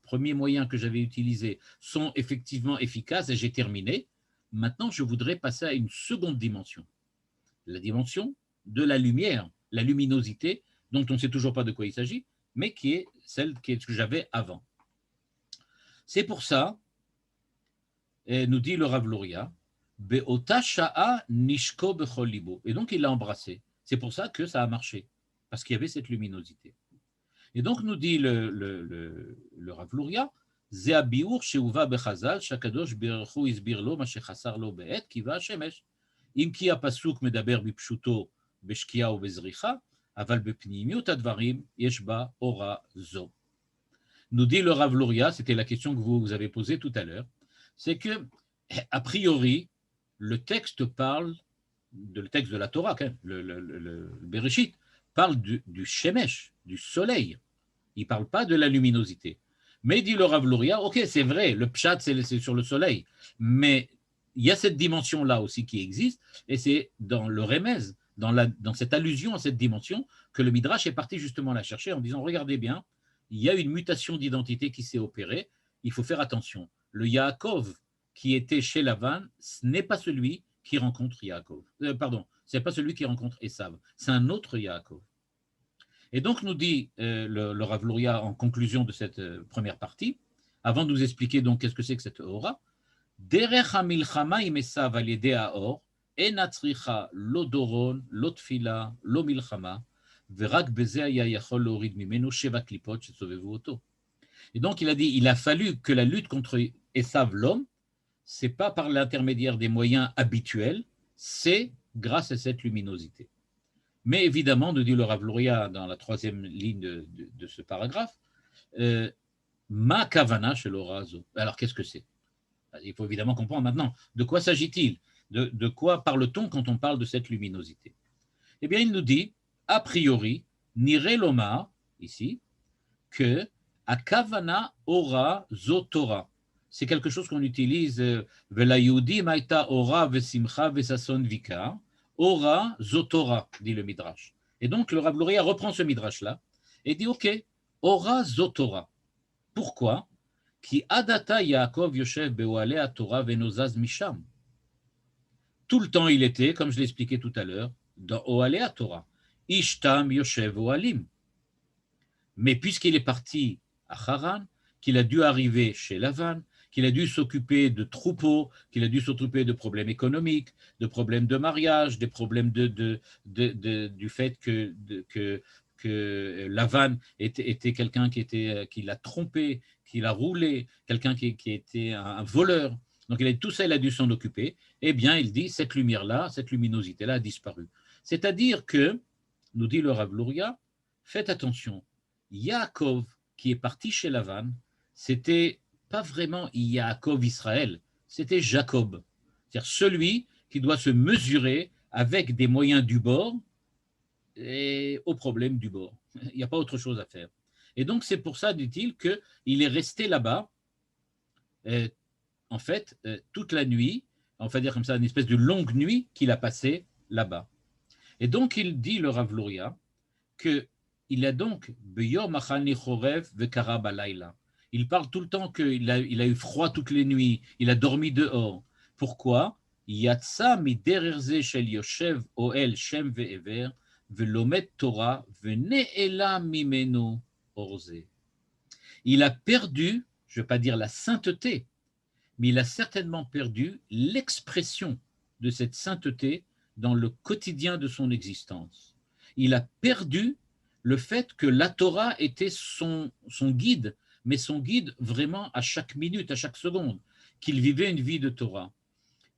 [SPEAKER 1] premiers moyens que j'avais utilisés sont effectivement efficaces et j'ai terminé, maintenant je voudrais passer à une seconde dimension. La dimension de la lumière, la luminosité, dont on ne sait toujours pas de quoi il s'agit, mais qui est celle que j'avais avant. C'est pour ça, et nous dit le Rav Luria, Be'ota sha'a nishko bechol libo. Et donc il l'a embrassé. C'est pour ça que ça a marché, parce qu'il y avait cette luminosité. Et donc nous dit le Rav Luria, Ze habiur sheuva bechazal shakadosh biruchu isbir lo ma shechasar lo be'et kiva shemesh. Im ki הפסוק מדבר בפשוטו בשקיעה ובזריחה, אבל בפנימיות הדברים יש בה אורה זו. Nous dit le Rav Luria, c'était la question que vous avez posée tout à l'heure, c'est que, a priori, le texte de la Torah, le Bereshit, parle du Shemesh, du soleil. Il ne parle pas de la luminosité. Mais dit le Rav Luria, ok, c'est vrai, le pshat, c'est sur le soleil, mais il y a cette dimension-là aussi qui existe, et c'est dans le remez, dans cette allusion à cette dimension, que le Midrash est parti justement la chercher en disant, regardez bien, il y a une mutation d'identité qui s'est opérée, il faut faire attention. Le Yaakov qui était chez Lavan, ce n'est pas celui qui rencontre Yaakov. Ce n'est pas celui qui rencontre Esav, c'est un autre Yaakov. Et donc nous dit le Rav Luria en conclusion de cette première partie, avant de nous expliquer donc qu'est-ce que c'est que cette aura, Derech hamilchama im Esav al yedei haor, ena tzricha lo doron, lo tfila, lo milchama, verak beze haya yachol lorid mimenu sheva klipot shesovevu oto. Et donc il a dit, il a fallu que la lutte contre Esav l'homme, c'est pas par l'intermédiaire des moyens habituels, c'est grâce à cette luminosité. Mais évidemment, nous dit le Rav Luria dans la troisième ligne de ce paragraphe, ma kavana shel ora zo. Alors qu'est-ce que c'est? Il faut évidemment comprendre maintenant de quoi s'agit-il, de quoi parle-t-on quand on parle de cette luminosité? Eh bien, il nous dit, a priori, nire lomar, ici, que a kavana ora zo Torah. C'est quelque chose qu'on utilise, vela yehudi maïta ora vesimcha vesason vikar, ora zo Torah, dit le Midrash. Et donc, le Rav Luria reprend ce Midrash-là et dit, ok, ora zo Torah. Pourquoi? Ki adata Yaakov Yoshev be'oale Torah venozaz misham. Tout le temps, il était, comme je l'ai expliqué tout à l'heure, dans Oale Torah. Ishtam Yoshev Oalim. Mais puisqu'il est parti à Haran, qu'il a dû arriver chez Lavan, qu'il a dû s'occuper de troupeaux, qu'il a dû s'occuper de problèmes économiques, de problèmes de mariage, des problèmes du fait que Lavan était quelqu'un qui l'a trompé, qui l'a roulé, quelqu'un qui était un voleur. Donc tout ça, il a dû s'en occuper. Eh bien, il dit, cette lumière-là, cette luminosité-là a disparu. C'est-à-dire que, nous dit le Rav Luria, faites attention, Yaakov, qui est parti chez Lavan, c'était pas vraiment Yaakov Israël, c'était Jacob. C'est-à-dire celui qui doit se mesurer avec des moyens du bord et au problème du bord. Il n'y a pas autre chose à faire. Et donc, c'est pour ça, dit-il, qu'il est resté là-bas, en fait, toute la nuit, on va dire comme ça, une espèce de longue nuit qu'il a passée là-bas. Et donc, il dit, le Rav Luria, qu'il a donc Beyom achani chorev vekara balayla. Il parle tout le temps qu'il a eu froid toutes les nuits, il a dormi dehors. Pourquoi? Yatsa midererze shel yoshev oel shem ve'ever velomet Torah vene'ela mimeno orze. Il a perdu, je ne vais pas dire la sainteté, mais il a certainement perdu l'expression de cette sainteté dans le quotidien de son existence. Il a perdu le fait que la Torah était son guide, mais son guide vraiment à chaque minute, à chaque seconde, qu'il vivait une vie de Torah.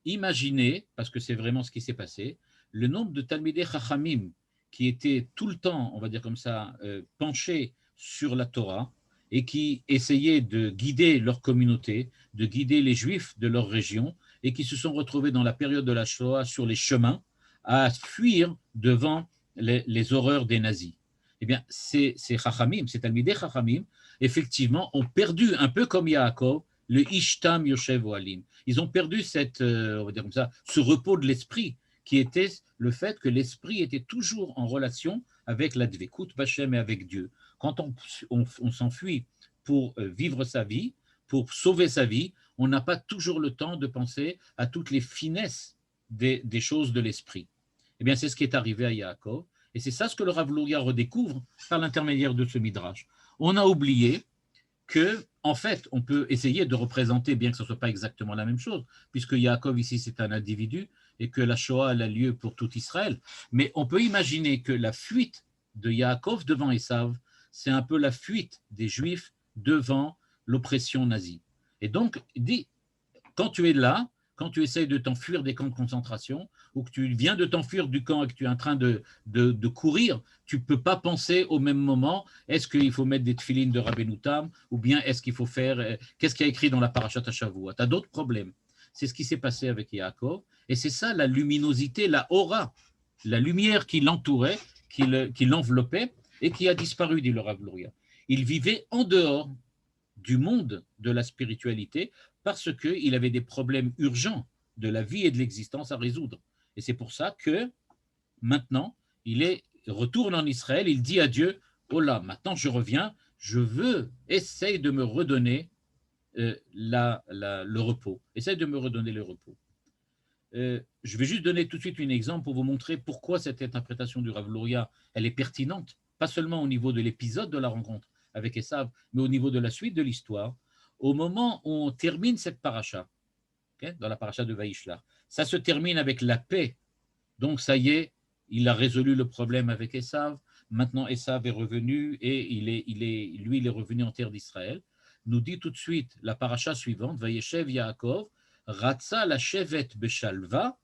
[SPEAKER 1] imaginez, parce que c'est vraiment ce qui s'est passé, le nombre de Talmidei Chachamim qui étaient tout le temps, on va dire comme ça, penchés sur la Torah et qui essayaient de guider leur communauté, de guider les Juifs de leur région et qui se sont retrouvés dans la période de la Shoah sur les chemins à fuir devant les horreurs des nazis. Eh bien, ces Chachamim, ces Talmidei Chachamim, effectivement, ont perdu, un peu comme Yaakov, le Ishtam Yoshev Ohalim. Ils ont perdu on va dire comme ça, ce repos de l'esprit, qui était le fait que l'esprit était toujours en relation avec la Dvekut B'Hashem et avec Dieu. Quand on s'enfuit pour vivre sa vie, pour sauver sa vie, on n'a pas toujours le temps de penser à toutes les finesses des choses de l'esprit. Eh bien, c'est ce qui est arrivé à Yaakov, et c'est ça ce que le Rav Luria redécouvre par l'intermédiaire de ce midrash. On a oublié que, en fait, on peut essayer de représenter, bien que ce ne soit pas exactement la même chose, puisque Yaakov ici c'est un individu et que la Shoah a lieu pour tout Israël, mais on peut imaginer que la fuite de Yaakov devant Esav, c'est un peu la fuite des Juifs devant l'oppression nazie. Et donc, il dit, quand tu es là, quand tu essayes de t'enfuir des camps de concentration, ou que tu viens de t'enfuir du camp et que tu es en train de courir, tu ne peux pas penser au même moment, est-ce qu'il faut mettre des tefilines de Rabbeinu Tam, ou bien est-ce qu'il faut faire, qu'est-ce qu'il y a écrit dans la Parashat HaShavua? Tu as d'autres problèmes. C'est ce qui s'est passé avec Yaakov, et c'est ça la luminosité, la aura, la lumière qui l'entourait, qui l'enveloppait, et qui a disparu, dit le Rav Luria. Il vivait en dehors du monde de la spiritualité, parce qu'il avait des problèmes urgents de la vie et de l'existence à résoudre. Et c'est pour ça que maintenant, retourne en Israël, il dit à Dieu, oh là, maintenant je reviens, essaye de me redonner le repos. Essaye de me redonner le repos. Je vais juste donner tout de suite un exemple pour vous montrer pourquoi cette interprétation du Rav Luria, elle est pertinente, pas seulement au niveau de l'épisode de la rencontre avec Esav, mais au niveau de la suite de l'histoire. Au moment où on termine cette paracha, dans la paracha de Vaïshlach, ça se termine avec la paix. Donc ça y est, il a résolu le problème avec Esav. Maintenant, Esav est revenu et lui, il est revenu en terre d'Israël. Nous dit tout de suite la paracha suivante, Vayeshev Yaakov, Ratza la shevet beshalva,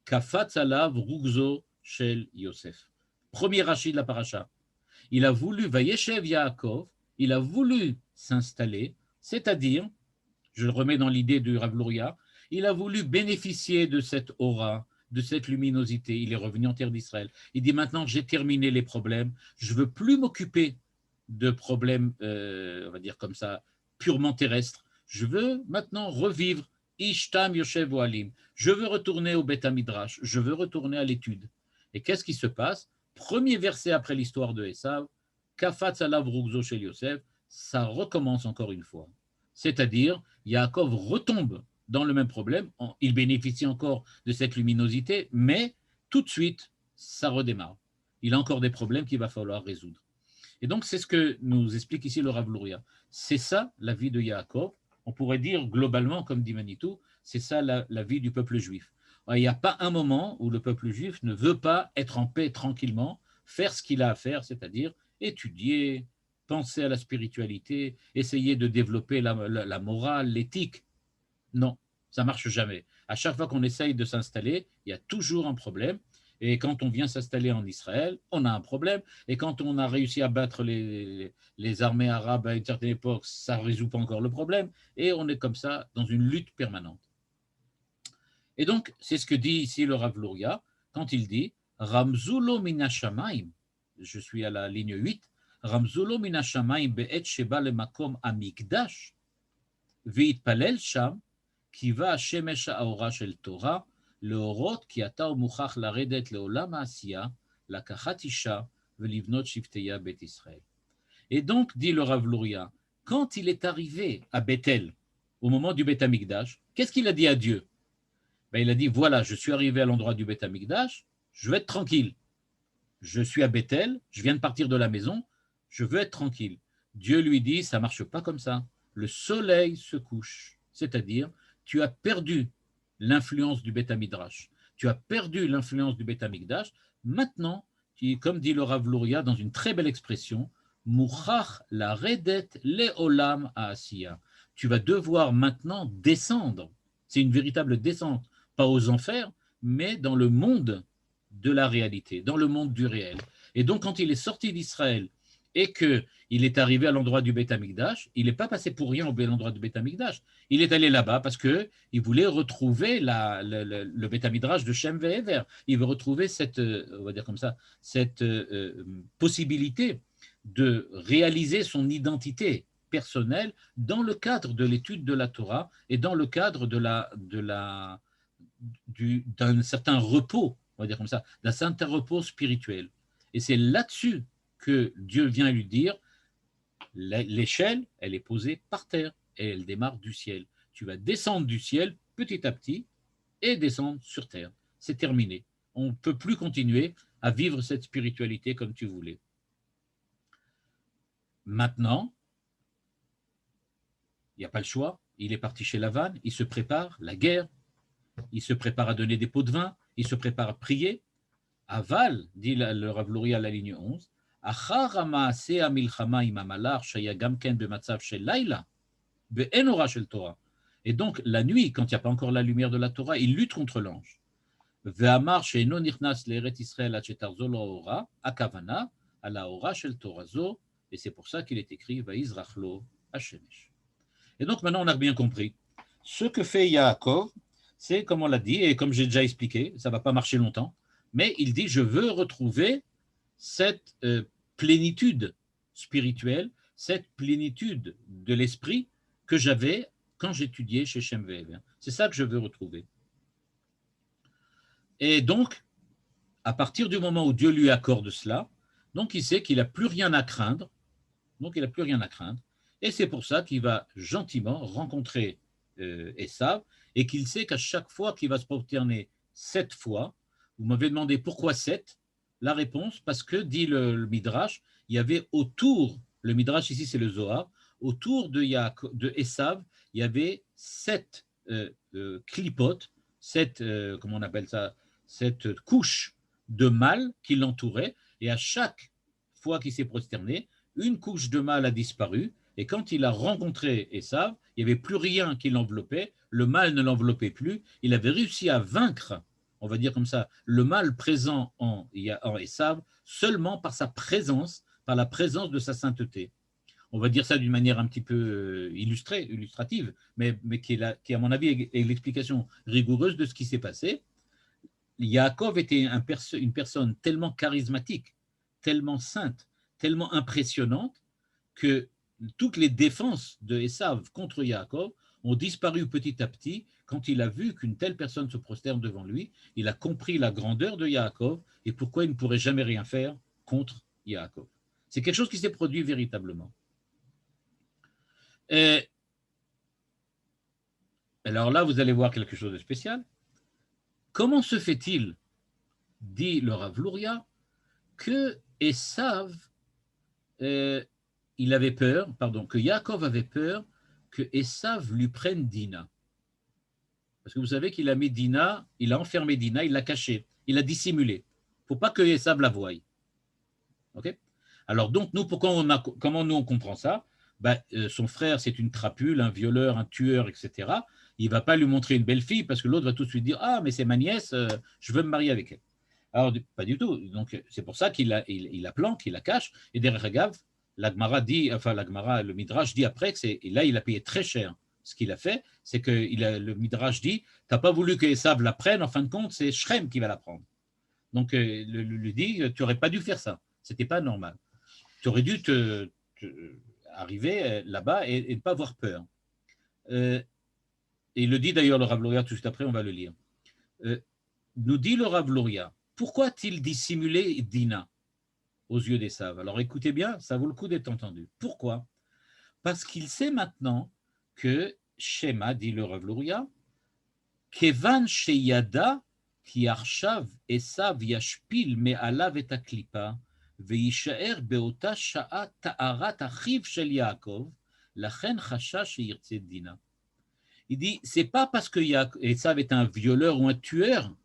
[SPEAKER 1] kafatz alav rugzo shel Yosef. Premier rachis de la paracha. Il a voulu, Vayeshev Yaakov, il a voulu s'installer, c'est-à-dire, je le remets dans l'idée du Rav Luria, il a voulu bénéficier de cette aura, de cette luminosité. Il est revenu en terre d'Israël. Il dit maintenant, j'ai terminé les problèmes, je ne veux plus m'occuper de problèmes, on va dire comme ça, purement terrestres. Je veux maintenant revivre Ishtam Yoshev Ohalim. Je veux retourner au Beth Midrash, je veux retourner à l'étude. Et qu'est-ce qui se passe? Premier verset après l'histoire de Esav, Kafatz alav rugzo shel Yosef, ça recommence encore une fois. C'est-à-dire, Yaakov retombe dans le même problème, il bénéficie encore de cette luminosité, mais tout de suite, ça redémarre. Il a encore des problèmes qu'il va falloir résoudre. Et donc, c'est ce que nous explique ici le Rav Luria. C'est ça la vie de Yaakov. On pourrait dire globalement, comme dit Manitou, c'est ça la vie du peuple juif. Il n'y a pas un moment où le peuple juif ne veut pas être en paix tranquillement, faire ce qu'il a à faire, c'est-à-dire étudier, penser à la spiritualité, essayer de développer la morale, l'éthique. Non, ça ne marche jamais. À chaque fois qu'on essaye de s'installer, il y a toujours un problème. Et quand on vient s'installer en Israël, on a un problème. Et quand on a réussi à battre les armées arabes à une certaine époque, ça ne résout pas encore le problème. Et on est comme ça dans une lutte permanente. Et donc, c'est ce que dit ici le Rav Luria, quand il dit « Ramzulo minashamaim » je suis à la ligne 8, « Ramzulo minashamaim be'et sheba lemakom amigdash ve'itpalel sham kiva hashemesh ha'ora shel Torah להורות כי אתה הוא מוכרח לרדת לעולם העשייה, לקחת אישה ולבנות שבטיה בית ישראל. » Et donc, dit le Rav Luria, quand il est arrivé à Bethel, au moment du Beth Amikdash, qu'est-ce qu'il a dit à Dieu? Il a dit, voilà, je suis arrivé à l'endroit du Beth Amikdash, je veux être tranquille. Je suis à Bethel, je viens de partir de la maison, je veux être tranquille. Dieu lui dit, ça ne marche pas comme ça. Le soleil se couche, c'est-à-dire, tu as perdu l'influence du Beth Midrash. Tu as perdu l'influence du Beth Amikdash. Maintenant, comme dit le Rav Luria dans une très belle expression, Mouchach la redet leolam haasiya. Tu vas devoir maintenant descendre. C'est une véritable descente pas aux enfers, mais dans le monde de la réalité, dans le monde du réel. Et donc, quand il est sorti d'Israël et qu'il est arrivé à l'endroit du Beth Amikdash, il n'est pas passé pour rien au l'endroit du Beth Amikdash. Il est allé là-bas parce qu'il voulait retrouver le Beth Midrash de Shem Ve'ever. Il veut retrouver cette, on va dire comme ça, cette possibilité de réaliser son identité personnelle dans le cadre de l'étude de la Torah et dans le cadre d'un certain repos, on va dire comme ça, d'un certain repos spirituel. Et c'est là-dessus que Dieu vient lui dire, l'échelle, elle est posée par terre et elle démarre du ciel. Tu vas descendre du ciel petit à petit et descendre sur terre. C'est terminé. On ne peut plus continuer à vivre cette spiritualité comme tu voulais. Maintenant, il n'y a pas le choix. Il est parti chez Lavan, il se prépare, la guerre, il se prépare à donner des pots de vin, il se prépare à prier. Aval, dit le Rav Luria à la ligne 11, et donc, la nuit, quand il n'y a pas encore la lumière de la Torah, il lutte contre l'ange. Et c'est pour ça qu'il est écrit Vaizrachlo Hashemesh. Et donc, maintenant, on a bien compris. Ce que fait Yaakov, c'est, comme on l'a dit, et comme j'ai déjà expliqué, ça ne va pas marcher longtemps, mais il dit, je veux retrouver cette plénitude spirituelle, cette plénitude de l'esprit que j'avais quand j'étudiais chez Shem Ve'ever. C'est ça que je veux retrouver. Et donc, à partir du moment où Dieu lui accorde cela, donc il sait qu'il n'a plus rien à craindre, et c'est pour ça qu'il va gentiment rencontrer Esav, et qu'il sait qu'à chaque fois qu'il va se prosterner 7 fois, vous m'avez demandé pourquoi 7, la réponse, parce que, dit le Midrash, il y avait autour, le Midrash ici c'est le Zohar, autour de Esav, il y avait 7 clipotes, 7, comment on appelle ça, cette couche de mal qui l'entourait, et à chaque fois qu'il s'est prosterné, une couche de mal a disparu, et quand il a rencontré Esav, il n'y avait plus rien qui l'enveloppait, le mal ne l'enveloppait plus, il avait réussi à vaincre, on va dire comme ça, le mal présent en Esav seulement par sa présence, par la présence de sa sainteté. On va dire ça d'une manière un petit peu illustrative, mais qui, à mon avis, est l'explication rigoureuse de ce qui s'est passé. Yaakov était une personne tellement charismatique, tellement sainte, tellement impressionnante, que toutes les défenses de Esav contre Yaakov ont disparu petit à petit quand il a vu qu'une telle personne se prosterne devant lui. Il a compris la grandeur de Yaakov et pourquoi il ne pourrait jamais rien faire contre Yaakov. C'est quelque chose qui s'est produit véritablement. Et alors là, vous allez voir quelque chose de spécial. Comment se fait-il, dit le Rav Luria, que Esav, que Yaakov avait peur que Esav lui prenne Dina. Parce que vous savez qu'il a mis Dina, il a enfermé Dina, il l'a cachée, il l'a dissimulée. Il ne faut pas que Esav la voie. Okay. Alors donc, nous, comment nous on comprend ça? Son frère, c'est une crapule, un violeur, un tueur, etc. Il ne va pas lui montrer une belle fille parce que l'autre va tout de suite dire « Ah, mais c'est ma nièce, je veux me marier avec elle. » Alors, pas du tout. Donc, c'est pour ça qu'il la planque, il la cache. Et derrière Gav, le Midrash dit après que là, il a payé très cher. Ce qu'il a fait, c'est que le Midrash dit « Tu n'as pas voulu que Esav la prenne, en fin de compte, c'est Shrem qui va la prendre. » Donc, lui dit « Tu n'aurais pas dû faire ça. Ce n'était pas normal. Tu aurais dû arriver là-bas et ne pas avoir peur. » Et il le dit d'ailleurs le Rav Luria tout de suite après, on va le lire. Nous dit le Rav Luria, pourquoi a-t-il dissimulé Dina aux yeux d'Esav? Alors écoutez bien, ça vaut le coup d'être entendu. Pourquoi? Parce qu'il sait maintenant que Shema, dit le Rav Luria, Kevan sheyada ki arshav Esav yashpil me'alav et aklipa ve'yishaer be'ota sha'a ta'arat achiv shel Yaakov lachen chasha sheyirtze Dina. Il dit, c'est pas parce que Esav est un violeur ou un tueur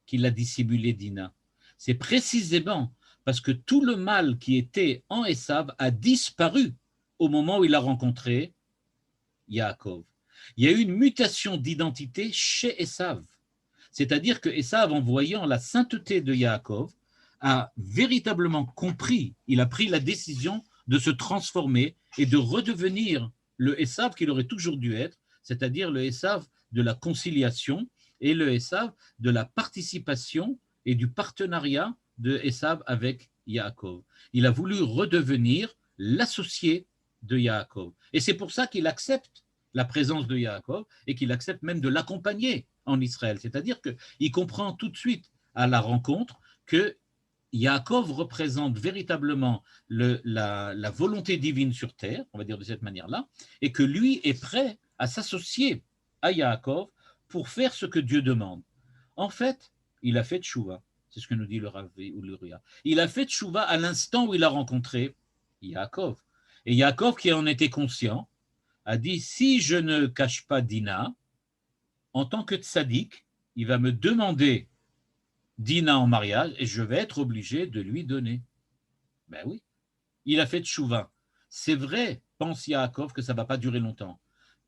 [SPEAKER 1] qu'il a dissimulé Dina. C'est précisément parce que tout le mal qui était en Esav a disparu au moment où il a rencontré Yaakov. Il y a eu une mutation d'identité chez Esav. C'est-à-dire que Esav, en voyant la sainteté de Yaakov, a véritablement compris, il a pris la décision de se transformer et de redevenir le Esav qu'il aurait toujours dû être, c'est-à-dire le Esav de la conciliation et le Esav de la participation et du partenariat de Esav avec Yaakov. Il a voulu redevenir l'associé de Yaakov. Et c'est pour ça qu'il accepte la présence de Yaakov et qu'il accepte même de l'accompagner en Israël. C'est-à-dire qu'il comprend tout de suite à la rencontre que Yaakov représente véritablement la volonté divine sur terre, on va dire de cette manière-là, et que lui est prêt à s'associer à Yaakov pour faire ce que Dieu demande. En fait, il a fait tchouva, c'est ce que nous dit le Rav Uluria. Il a fait tchouva à l'instant où il a rencontré Yaakov. Et Yaakov, qui en était conscient, a dit, si je ne cache pas Dina, en tant que tzaddik, il va me demander Dina en mariage et je vais être obligé de lui donner. Ben oui, il a fait tchouva. C'est vrai, pense Yaakov, que ça ne va pas durer longtemps.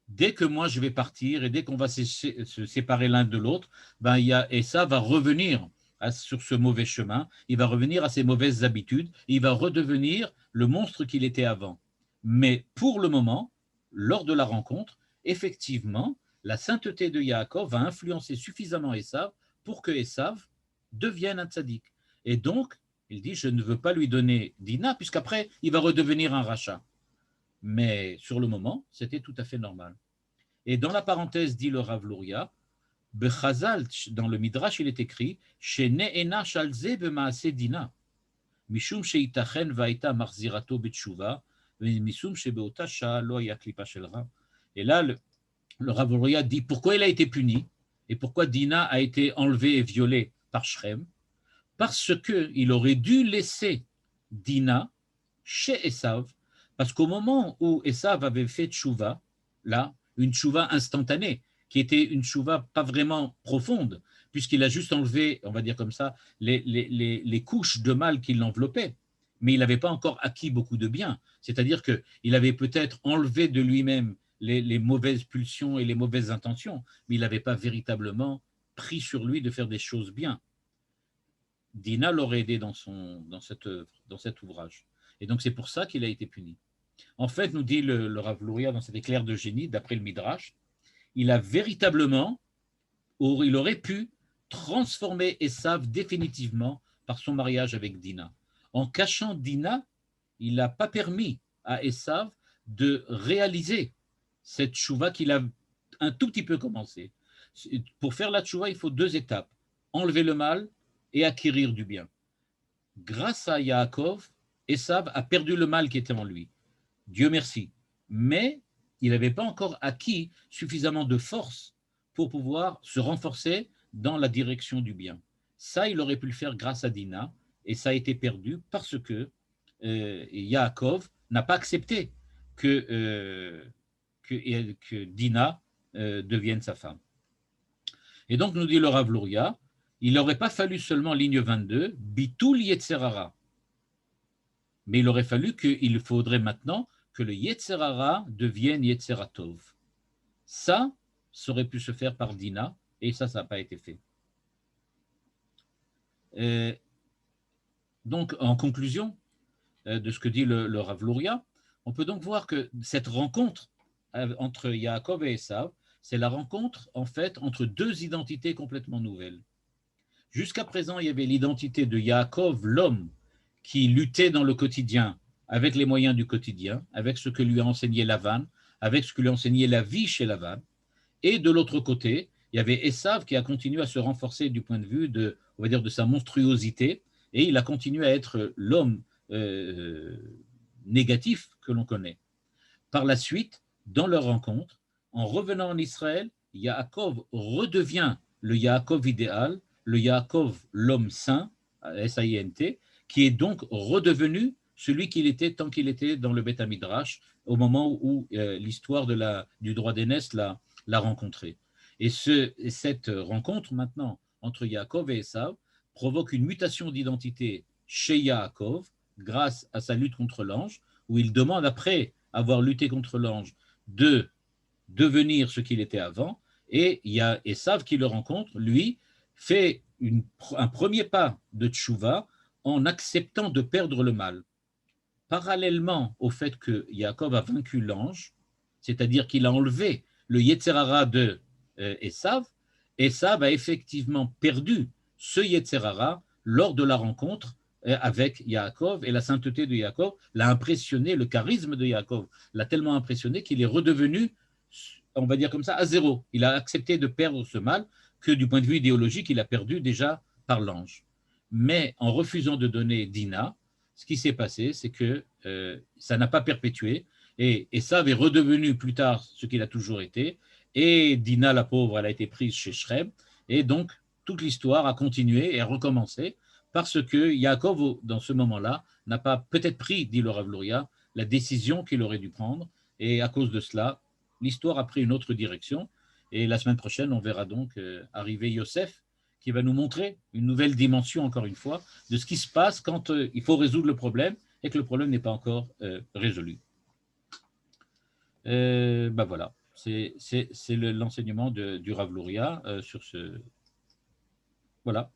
[SPEAKER 1] Dès que moi je vais partir et dès qu'on va se séparer l'un de l'autre, ben Esav va revenir sur ce mauvais chemin, il va revenir à ses mauvaises habitudes, il va redevenir le monstre qu'il était avant. Mais pour le moment, lors de la rencontre, effectivement, la sainteté de Yaakov va influencer suffisamment Esav pour que Esav devienne un tzaddik. Et donc, il dit, je ne veux pas lui donner Dina, puisqu'après, il va redevenir un rachat. Mais sur le moment, c'était tout à fait normal. Et dans la parenthèse, dit le Rav Luria, Bechazal, dans le Midrash, il est écrit Shene'ena shalze b'maase Dina, mishum sheitachen va'ita marzirato b'tshuva, mishum shebeota sha'a lo haya klipa shel Ra. Et là, le Rav Luria dit pourquoi il a été puni et pourquoi Dina a été enlevée et violée par Shrem. Parce qu'il aurait dû laisser Dina chez Esav, parce qu'au moment où Esav avait fait tchouva, là, une tchouva instantanée, qui était une tchouva pas vraiment profonde, puisqu'il a juste enlevé, on va dire comme ça, les couches de mal qui l'enveloppaient, mais il n'avait pas encore acquis beaucoup de biens. C'est-à-dire qu'il avait peut-être enlevé de lui-même les mauvaises pulsions et les mauvaises intentions, mais il n'avait pas véritablement pris sur lui de faire des choses bien. Dina l'aurait aidé dans cette œuvre, dans cet ouvrage. Et donc c'est pour ça qu'il a été puni. En fait, nous dit le Rav Luria dans cet éclair de génie, d'après le Midrash, il a véritablement, il aurait pu transformer Esav définitivement par son mariage avec Dina. En cachant Dina, il n'a pas permis à Esav de réaliser cette tchouva qu'il a un tout petit peu commencé. Pour faire la tchouva, il faut 2 étapes, enlever le mal et acquérir du bien. Grâce à Yaakov, Esav a perdu le mal qui était en lui. Dieu merci. Mais il n'avait pas encore acquis suffisamment de force pour pouvoir se renforcer dans la direction du bien. Ça, il aurait pu le faire grâce à Dina, et ça a été perdu parce que Yaakov n'a pas accepté que Dina devienne sa femme. Et donc, nous dit le Rav Luria, il n'aurait pas fallu seulement, ligne 22, Bitul Yetzerara. Mais il aurait fallu qu'il faudrait maintenant que le Yetzerara devienne Yetzeratov. Ça aurait pu se faire par Dina, et ça n'a pas été fait. Donc, en conclusion de ce que dit le Rav Luria, on peut donc voir que cette rencontre entre Yaakov et Esav, c'est la rencontre, en fait, entre 2 identités complètement nouvelles. Jusqu'à présent, il y avait l'identité de Yaakov, l'homme, qui luttait dans le quotidien avec les moyens du quotidien, avec ce que lui a enseigné Lavan, avec ce que lui a enseigné la vie chez Lavan. Et de l'autre côté, il y avait Esav qui a continué à se renforcer du point de vue on va dire, de sa monstruosité, et il a continué à être l'homme négatif que l'on connaît. Par la suite, dans leur rencontre, en revenant en Israël, Yaakov redevient le Yaakov idéal, le Yaakov l'homme saint, S-A-I-N-T, qui est donc redevenu celui qu'il était tant qu'il était dans le Beth Midrash, au moment où l'histoire du droit d'aînesse l'a rencontré. Et cette rencontre maintenant entre Yaakov et Esav provoque une mutation d'identité chez Yaakov grâce à sa lutte contre l'ange, où il demande, après avoir lutté contre l'ange, de devenir ce qu'il était avant, et il y a Esav qui le rencontre, lui, fait un premier pas de tchouva en acceptant de perdre le mal. Parallèlement au fait que Yaakov a vaincu l'ange, c'est-à-dire qu'il a enlevé le Yetzerara de Esav, Esav a effectivement perdu ce Yetzerara lors de la rencontre avec Yaakov, et la sainteté de Yaakov l'a impressionné, le charisme de Yaakov l'a tellement impressionné qu'il est redevenu, on va dire comme ça, à zéro. Il a accepté de perdre ce mal que du point de vue idéologique, il a perdu déjà par l'ange. Mais en refusant de donner Dina, ce qui s'est passé, c'est que ça n'a pas perpétué, et Esav est redevenu plus tard ce qu'il a toujours été, et Dina, la pauvre, elle a été prise chez Shrem, et donc toute l'histoire a continué et a recommencé, parce que Yaakov, dans ce moment-là, n'a pas peut-être pris, dit le Rav Luria, la décision qu'il aurait dû prendre, et à cause de cela, l'histoire a pris une autre direction, et la semaine prochaine, on verra donc arriver Yosef, qui va nous montrer une nouvelle dimension, encore une fois, de ce qui se passe quand il faut résoudre le problème et que le problème n'est pas encore résolu. Ben voilà, c'est l'enseignement du Rav Luria sur ce... Voilà.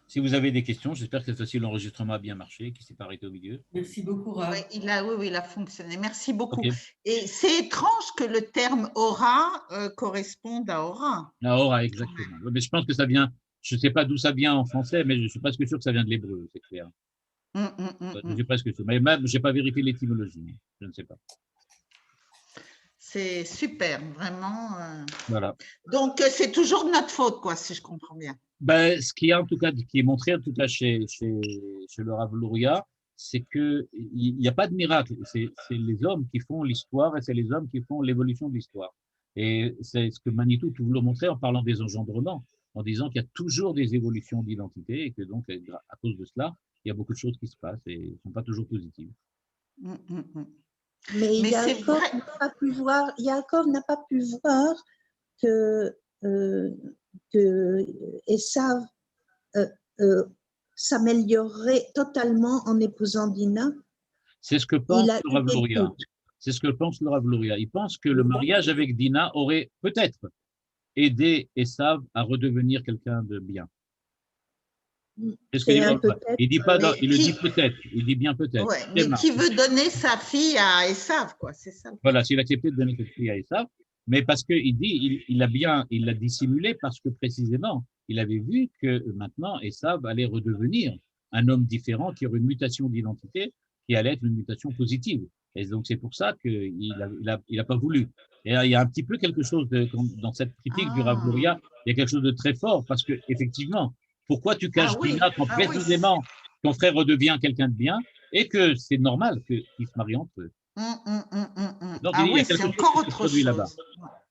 [SPEAKER 1] Si vous avez des questions, j'espère que cette fois-ci l'enregistrement a bien marché, qu'il ne s'est pas arrêté au milieu.
[SPEAKER 6] Merci beaucoup, Rav.
[SPEAKER 3] Oui, il a fonctionné. Merci beaucoup.
[SPEAKER 1] Okay.
[SPEAKER 3] Et c'est étrange que le terme aura corresponde à aura.
[SPEAKER 1] À aura, exactement. Mais je pense que ça vient, je ne sais pas d'où ça vient en français, mais je suis presque sûr que ça vient de l'hébreu, c'est clair. Je suis presque sûr. Mais même, je n'ai pas vérifié l'étymologie. Je ne sais pas.
[SPEAKER 3] C'est super, vraiment.
[SPEAKER 1] Voilà.
[SPEAKER 3] Donc, c'est toujours de notre faute, quoi, si je comprends bien.
[SPEAKER 1] Ben, ce qui est en tout cas, qui est montré en tout cas chez le Rav Luria, c'est qu'il n'y a pas de miracle. C'est les hommes qui font l'histoire et c'est les hommes qui font l'évolution de l'histoire. Et c'est ce que Manitou toujours montrait en parlant des engendrements, en disant qu'il y a toujours des évolutions d'identité et que donc, à cause de cela, il y a beaucoup de choses qui se passent et ne sont pas toujours positives.
[SPEAKER 2] Mais Yaakov n'a pas pu voir que Esav s'améliorerait totalement en épousant Dina.
[SPEAKER 1] C'est ce que pense le Rav Luria. C'est ce que pense le Rav Luria. Il pense que le mariage avec Dina aurait peut-être aidé Esav à redevenir quelqu'un de bien. Il dit pas, il le dit peut-être, il dit bien peut-être.
[SPEAKER 3] Ouais, mais qui veut donner sa fille à Esav, quoi, c'est ça.
[SPEAKER 1] Voilà, s'il acceptait de donner cette fille à Esav, mais parce qu'il dit, il l'a dissimulé parce que précisément, il avait vu que maintenant Esav allait redevenir un homme différent qui aurait une mutation d'identité qui allait être une mutation positive. Et donc c'est pour ça qu'il a pas voulu. Et il y a un petit peu quelque chose dans cette critique du Rav Luria, il y a quelque chose de très fort parce que effectivement, pourquoi tu caches Dina quand précisément ton frère redevient quelqu'un de bien et que c'est normal qu'ils se marient entre eux. Donc il y a quelque chose qui se produit là-bas.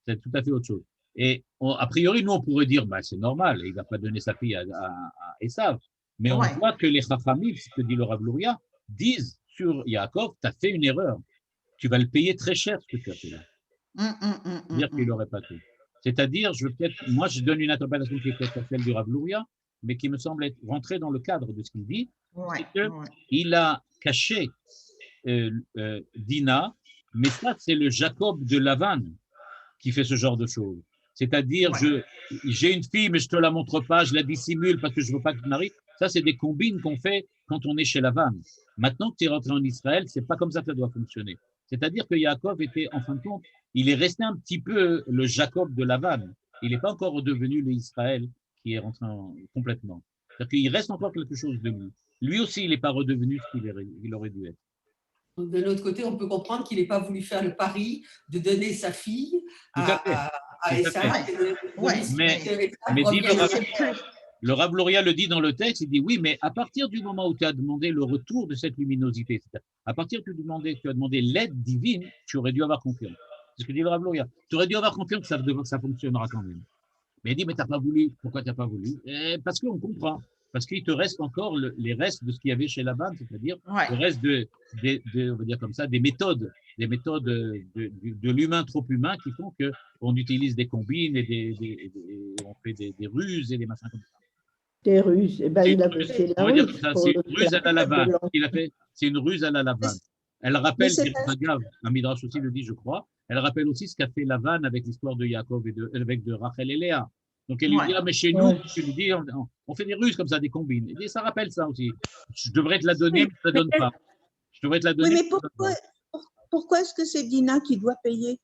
[SPEAKER 1] C'est tout à fait autre chose. Et a priori, nous on pourrait dire, bah, c'est normal, il ne va pas donner sa fille à Esav. Mais on voit que les Chachamim, ce que dit le Rav Luria, disent sur Yaakov, tu as fait une erreur. Tu vas le payer très cher ce que tu as fait là. Dire qu'il n'aurait pas tout. C'est-à-dire, moi je donne une interprétation qui est peut-être celle du Rav Luria, mais qui me semble être rentrée dans le cadre de ce qu'il dit, c'est qu'il a caché Dina, mais ça c'est le Jacob de Lavan qui fait ce genre de choses. C'est-à-dire, j'ai une fille, mais je ne te la montre pas, je la dissimule parce que je ne veux pas que tu te maries. Ça, c'est des combines qu'on fait quand on est chez Lavan. Maintenant que tu es rentré en Israël, ce n'est pas comme ça que ça doit fonctionner. C'est-à-dire que Yaakov était, en fin de compte, il est resté un petit peu le Jacob de Lavan. Il n'est pas encore redevenu le Israël qui est rentré complètement. C'est-à-dire qu'il reste encore quelque chose de lui. Lui aussi, il n'est pas redevenu ce qu'il aurait dû être.
[SPEAKER 6] De l'autre côté, on peut comprendre qu'il n'ait pas voulu faire le pari de donner sa fille à Esav.
[SPEAKER 1] Mais dit le Rav Luria le dit dans le texte, il dit oui, mais à partir du moment où tu as demandé le retour de cette luminosité, à partir du moment où tu as demandé l'aide divine, tu aurais dû avoir confiance. C'est ce que dit le Rav Luria. Tu aurais dû avoir confiance que ça fonctionnera quand même. Mais il dit, mais tu n'as pas voulu. Pourquoi tu n'as pas voulu? Parce qu'on comprend. Parce qu'il te reste encore les restes de ce qu'il y avait chez Laban, c'est-à-dire le reste on va dire comme ça, des méthodes de l'humain trop humain qui font qu'on utilise des combines et on fait des ruses et des machins comme ça.
[SPEAKER 2] Des ruses. Eh ben, il avait fait la ruse.
[SPEAKER 1] C'est une ruse à la Laban. C'est une ruse à la Laban. Elle rappelle, un Midrash aussi le dit, je crois, elle rappelle aussi ce qu'a fait Lavan avec l'histoire de Yaakov avec de Rachel et Léa. Donc, elle lui dit,
[SPEAKER 3] Ouais.
[SPEAKER 1] ah, mais chez nous, tu lui dis, on fait des ruses comme ça, des combines. Il dit, ça rappelle ça aussi. Je devrais te la donner, mais je ne te la donne pas. Je devrais te la
[SPEAKER 2] Oui,
[SPEAKER 1] donner,
[SPEAKER 2] mais
[SPEAKER 1] je te la donne pas.
[SPEAKER 2] pourquoi est-ce que c'est Dina qui doit payer?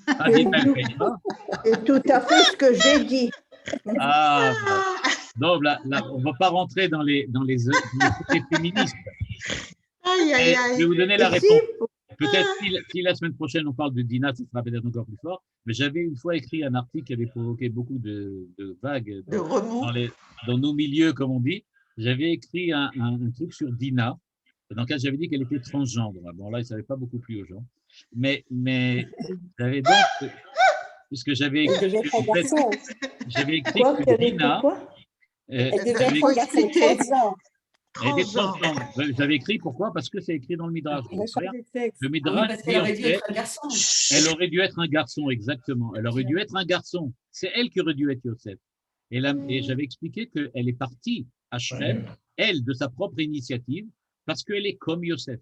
[SPEAKER 1] Ah, Dina, elle ne paye pas.
[SPEAKER 7] C'est tout à fait ce que j'ai dit.
[SPEAKER 1] Ah, voilà. Non, là, on ne va pas rentrer dans les côtés féministes.
[SPEAKER 3] Aïe,
[SPEAKER 1] Et
[SPEAKER 3] aïe,
[SPEAKER 1] je vais
[SPEAKER 3] aïe.
[SPEAKER 1] vous donner la
[SPEAKER 7] Et si,
[SPEAKER 1] réponse. Peut-être si la semaine prochaine on parle de Dina, ce sera peut-être encore plus fort. Mais j'avais une fois écrit un article qui avait provoqué beaucoup de vagues
[SPEAKER 3] De remous.
[SPEAKER 1] dans nos milieux, comme on dit. J'avais écrit un truc sur Dina, dans lequel j'avais dit qu'elle était transgendre. Bon, là, il ne savait pas beaucoup plu aux gens. Mais j'avais donc, puisque j'avais
[SPEAKER 5] Elle
[SPEAKER 1] écrit,
[SPEAKER 5] devait être un
[SPEAKER 1] en fait,
[SPEAKER 5] garçon.
[SPEAKER 1] j'avais écrit
[SPEAKER 7] quoi,
[SPEAKER 1] que
[SPEAKER 7] qu'elle était
[SPEAKER 1] Dina,
[SPEAKER 7] quoi?
[SPEAKER 5] Elle devait
[SPEAKER 1] j'avais
[SPEAKER 5] être un garçon
[SPEAKER 3] expliquer.
[SPEAKER 5] transgenre.
[SPEAKER 1] elle était
[SPEAKER 3] Transgenre.
[SPEAKER 1] transgenre. J'avais écrit pourquoi? Parce que c'est écrit dans le Midrash.
[SPEAKER 5] Elle a changé de sexe.
[SPEAKER 1] Le
[SPEAKER 6] Ah oui,
[SPEAKER 1] Midrash
[SPEAKER 6] parce
[SPEAKER 1] dit
[SPEAKER 6] qu'elle
[SPEAKER 1] en
[SPEAKER 6] aurait dû
[SPEAKER 1] fait,
[SPEAKER 6] être un garçon.
[SPEAKER 1] elle aurait dû être un garçon, exactement. Elle aurait dû être un garçon. C'est elle qui aurait dû être Yosef. Et j'avais expliqué qu'elle est partie à Shrem, elle, de sa propre initiative, parce qu'elle est comme Yosef.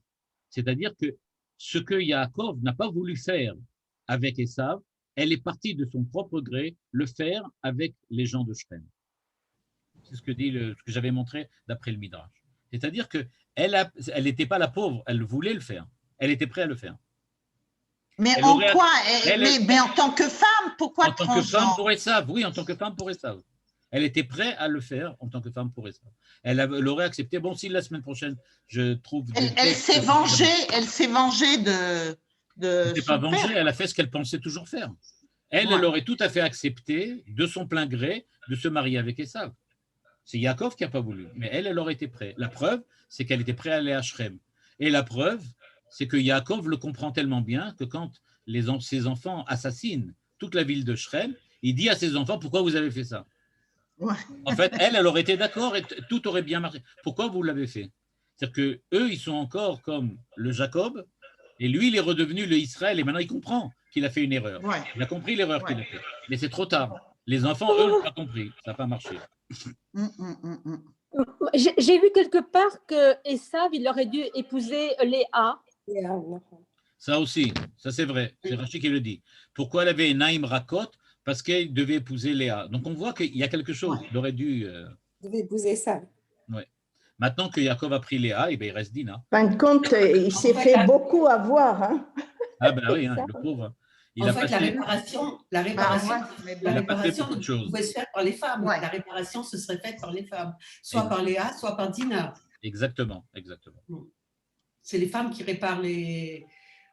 [SPEAKER 1] C'est-à-dire que ce que Yaakov n'a pas voulu faire avec Esav, elle est partie de son propre gré le faire avec les gens de Shrem. C'est ce que j'avais montré d'après le Midrash. C'est-à-dire qu'elle n'était pas la pauvre, elle voulait le faire. Elle était prête à le faire.
[SPEAKER 3] Mais
[SPEAKER 1] Elle
[SPEAKER 3] en
[SPEAKER 1] aurait-
[SPEAKER 3] quoi
[SPEAKER 1] elle-
[SPEAKER 3] mais en tant que femme, pourquoi
[SPEAKER 1] En tant que femme
[SPEAKER 3] transgenre?
[SPEAKER 1] pour Esav, oui, en tant que femme pour Esav. Elle était prête à le faire en tant que femme pour Esav. Elle aurait accepté. Bon, si la semaine prochaine, je trouve.
[SPEAKER 3] Elle s'est vengée de
[SPEAKER 1] Elle n'était pas
[SPEAKER 3] son
[SPEAKER 1] vengée,
[SPEAKER 3] père.
[SPEAKER 1] elle a fait ce qu'elle pensait toujours faire. Elle
[SPEAKER 3] Ouais.
[SPEAKER 1] aurait tout à fait accepté, de son plein gré, de se marier avec Esav. C'est Yaakov qui n'a pas voulu, mais elle aurait été prête. La preuve, c'est qu'elle était prête à aller à Shrem. Et la preuve, c'est que Yaakov le comprend tellement bien que quand ses enfants assassinent toute la ville de Shrem, il dit à ses enfants, pourquoi vous avez fait ça?
[SPEAKER 3] Ouais.
[SPEAKER 1] En fait, elle aurait été d'accord et tout aurait bien marché. Pourquoi vous l'avez fait? C'est-à-dire qu'eux, ils sont encore comme le Jacob, et lui, il est redevenu le Israël, et maintenant il comprend qu'il a fait une erreur.
[SPEAKER 3] Ouais.
[SPEAKER 1] Il a compris l'erreur
[SPEAKER 3] Ouais.
[SPEAKER 1] qu'il a faite. Mais c'est trop tard. Les enfants, eux, n'ont pas compris. Ça n'a pas marché.
[SPEAKER 4] J'ai vu quelque part que Esav, il aurait dû épouser Léa.
[SPEAKER 1] Ça aussi, ça c'est vrai. C'est Rachid qui le dit. Pourquoi elle avait Naïm Rakot? Parce qu'elle devait épouser Léa. Donc on voit qu'il y a quelque chose. Il aurait dû.
[SPEAKER 5] Il devait épouser ça.
[SPEAKER 1] Ouais. Maintenant que Yaakov a pris Léa, eh bien, il reste Dina.
[SPEAKER 7] En fin de compte, il s'est fait beaucoup avoir. Hein.
[SPEAKER 1] Ah ben oui, hein, le pauvre. Il
[SPEAKER 6] En
[SPEAKER 1] a
[SPEAKER 6] fait,
[SPEAKER 1] passé,
[SPEAKER 6] la réparation,
[SPEAKER 3] Mais bon.
[SPEAKER 1] il a passé beaucoup de choses.
[SPEAKER 6] pouvait se faire par les femmes.
[SPEAKER 3] Ouais.
[SPEAKER 6] La réparation, ce serait faite par les femmes, soit par
[SPEAKER 1] Exactement.
[SPEAKER 6] Léa, soit par Dina.
[SPEAKER 1] Exactement, exactement.
[SPEAKER 6] C'est les femmes qui réparent les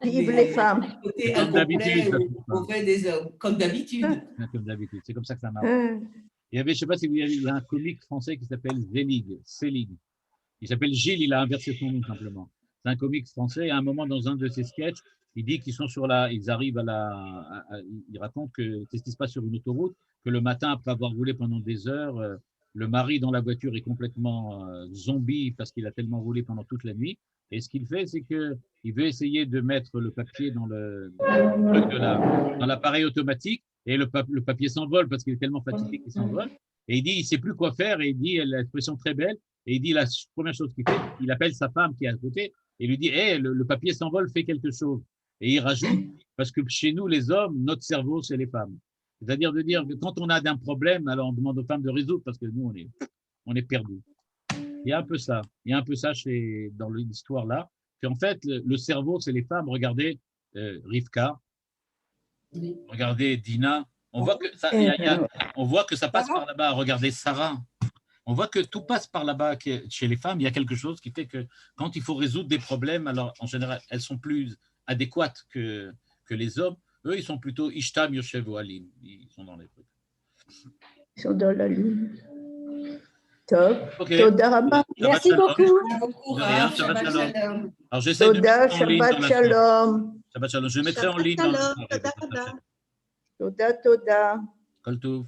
[SPEAKER 7] Vive les femmes.
[SPEAKER 6] côtés
[SPEAKER 1] Comme d'habitude,
[SPEAKER 6] incomplets
[SPEAKER 1] ça se
[SPEAKER 6] ou
[SPEAKER 1] passe.
[SPEAKER 6] mauvais des hommes, comme d'habitude.
[SPEAKER 1] Comme d'habitude. C'est comme ça que ça marche.
[SPEAKER 7] Hein.
[SPEAKER 1] Il y avait, je ne sais pas si vous avez, il y a un comique français qui s'appelle Selig. Il s'appelle Gilles, il a inversé son nom simplement. C'est un comique français. Et à un moment, dans un de ses sketchs, il dit qu'ils sont ils arrivent il raconte que c'est ce qui se passe sur une autoroute, que le matin, après avoir roulé pendant des heures, le mari dans la voiture est complètement zombie parce qu'il a tellement roulé pendant toute la nuit. Et ce qu'il fait, c'est qu'il veut essayer de mettre le papier dans dans l'appareil automatique et le papier s'envole parce qu'il est tellement fatigué qu'il s'envole. Et il dit, il ne sait plus quoi faire et il dit, l'expression très belle, et il dit la première chose qu'il fait, il appelle sa femme qui est à côté et lui dit, hey, le papier s'envole, fais quelque chose. Et il rajoute, parce que chez nous, les hommes, notre cerveau, c'est les femmes. C'est-à-dire de dire que quand on a un problème, alors on demande aux femmes de résoudre parce que nous, on est perdus. Il y a un peu ça. Il y a un peu ça dans l'histoire là. Qu'en fait, le cerveau, c'est les femmes. Regardez Rivka, regardez Dina. On voit que ça passe par là-bas. Regardez Sarah. On voit que tout passe par là-bas. Chez les femmes, il y a quelque chose qui fait que quand il faut résoudre des problèmes, alors en général, elles sont plus adéquates que les hommes. Eux, ils sont plutôt Ishtam, Yoshev ou Alim. Ils sont dans les trucs.
[SPEAKER 7] Ils sont dans la lune. Top.
[SPEAKER 1] Ok.
[SPEAKER 7] Toda Rabba.
[SPEAKER 4] Merci
[SPEAKER 1] Shalom.
[SPEAKER 4] beaucoup.
[SPEAKER 6] Bon
[SPEAKER 1] rien,
[SPEAKER 6] courage,
[SPEAKER 1] Shabbat
[SPEAKER 6] Shabbat
[SPEAKER 1] shalom.
[SPEAKER 6] shalom.
[SPEAKER 1] Alors, j'essaie de
[SPEAKER 7] Toda,
[SPEAKER 1] mettre en ligne
[SPEAKER 7] Shabbat
[SPEAKER 1] dans la
[SPEAKER 7] Shalom.
[SPEAKER 1] Shabbat shalom. Je mettrai en ligne dans
[SPEAKER 2] Shalom,
[SPEAKER 1] la
[SPEAKER 2] Toda Rabba.
[SPEAKER 7] Toda, Toda.
[SPEAKER 1] Kol tov.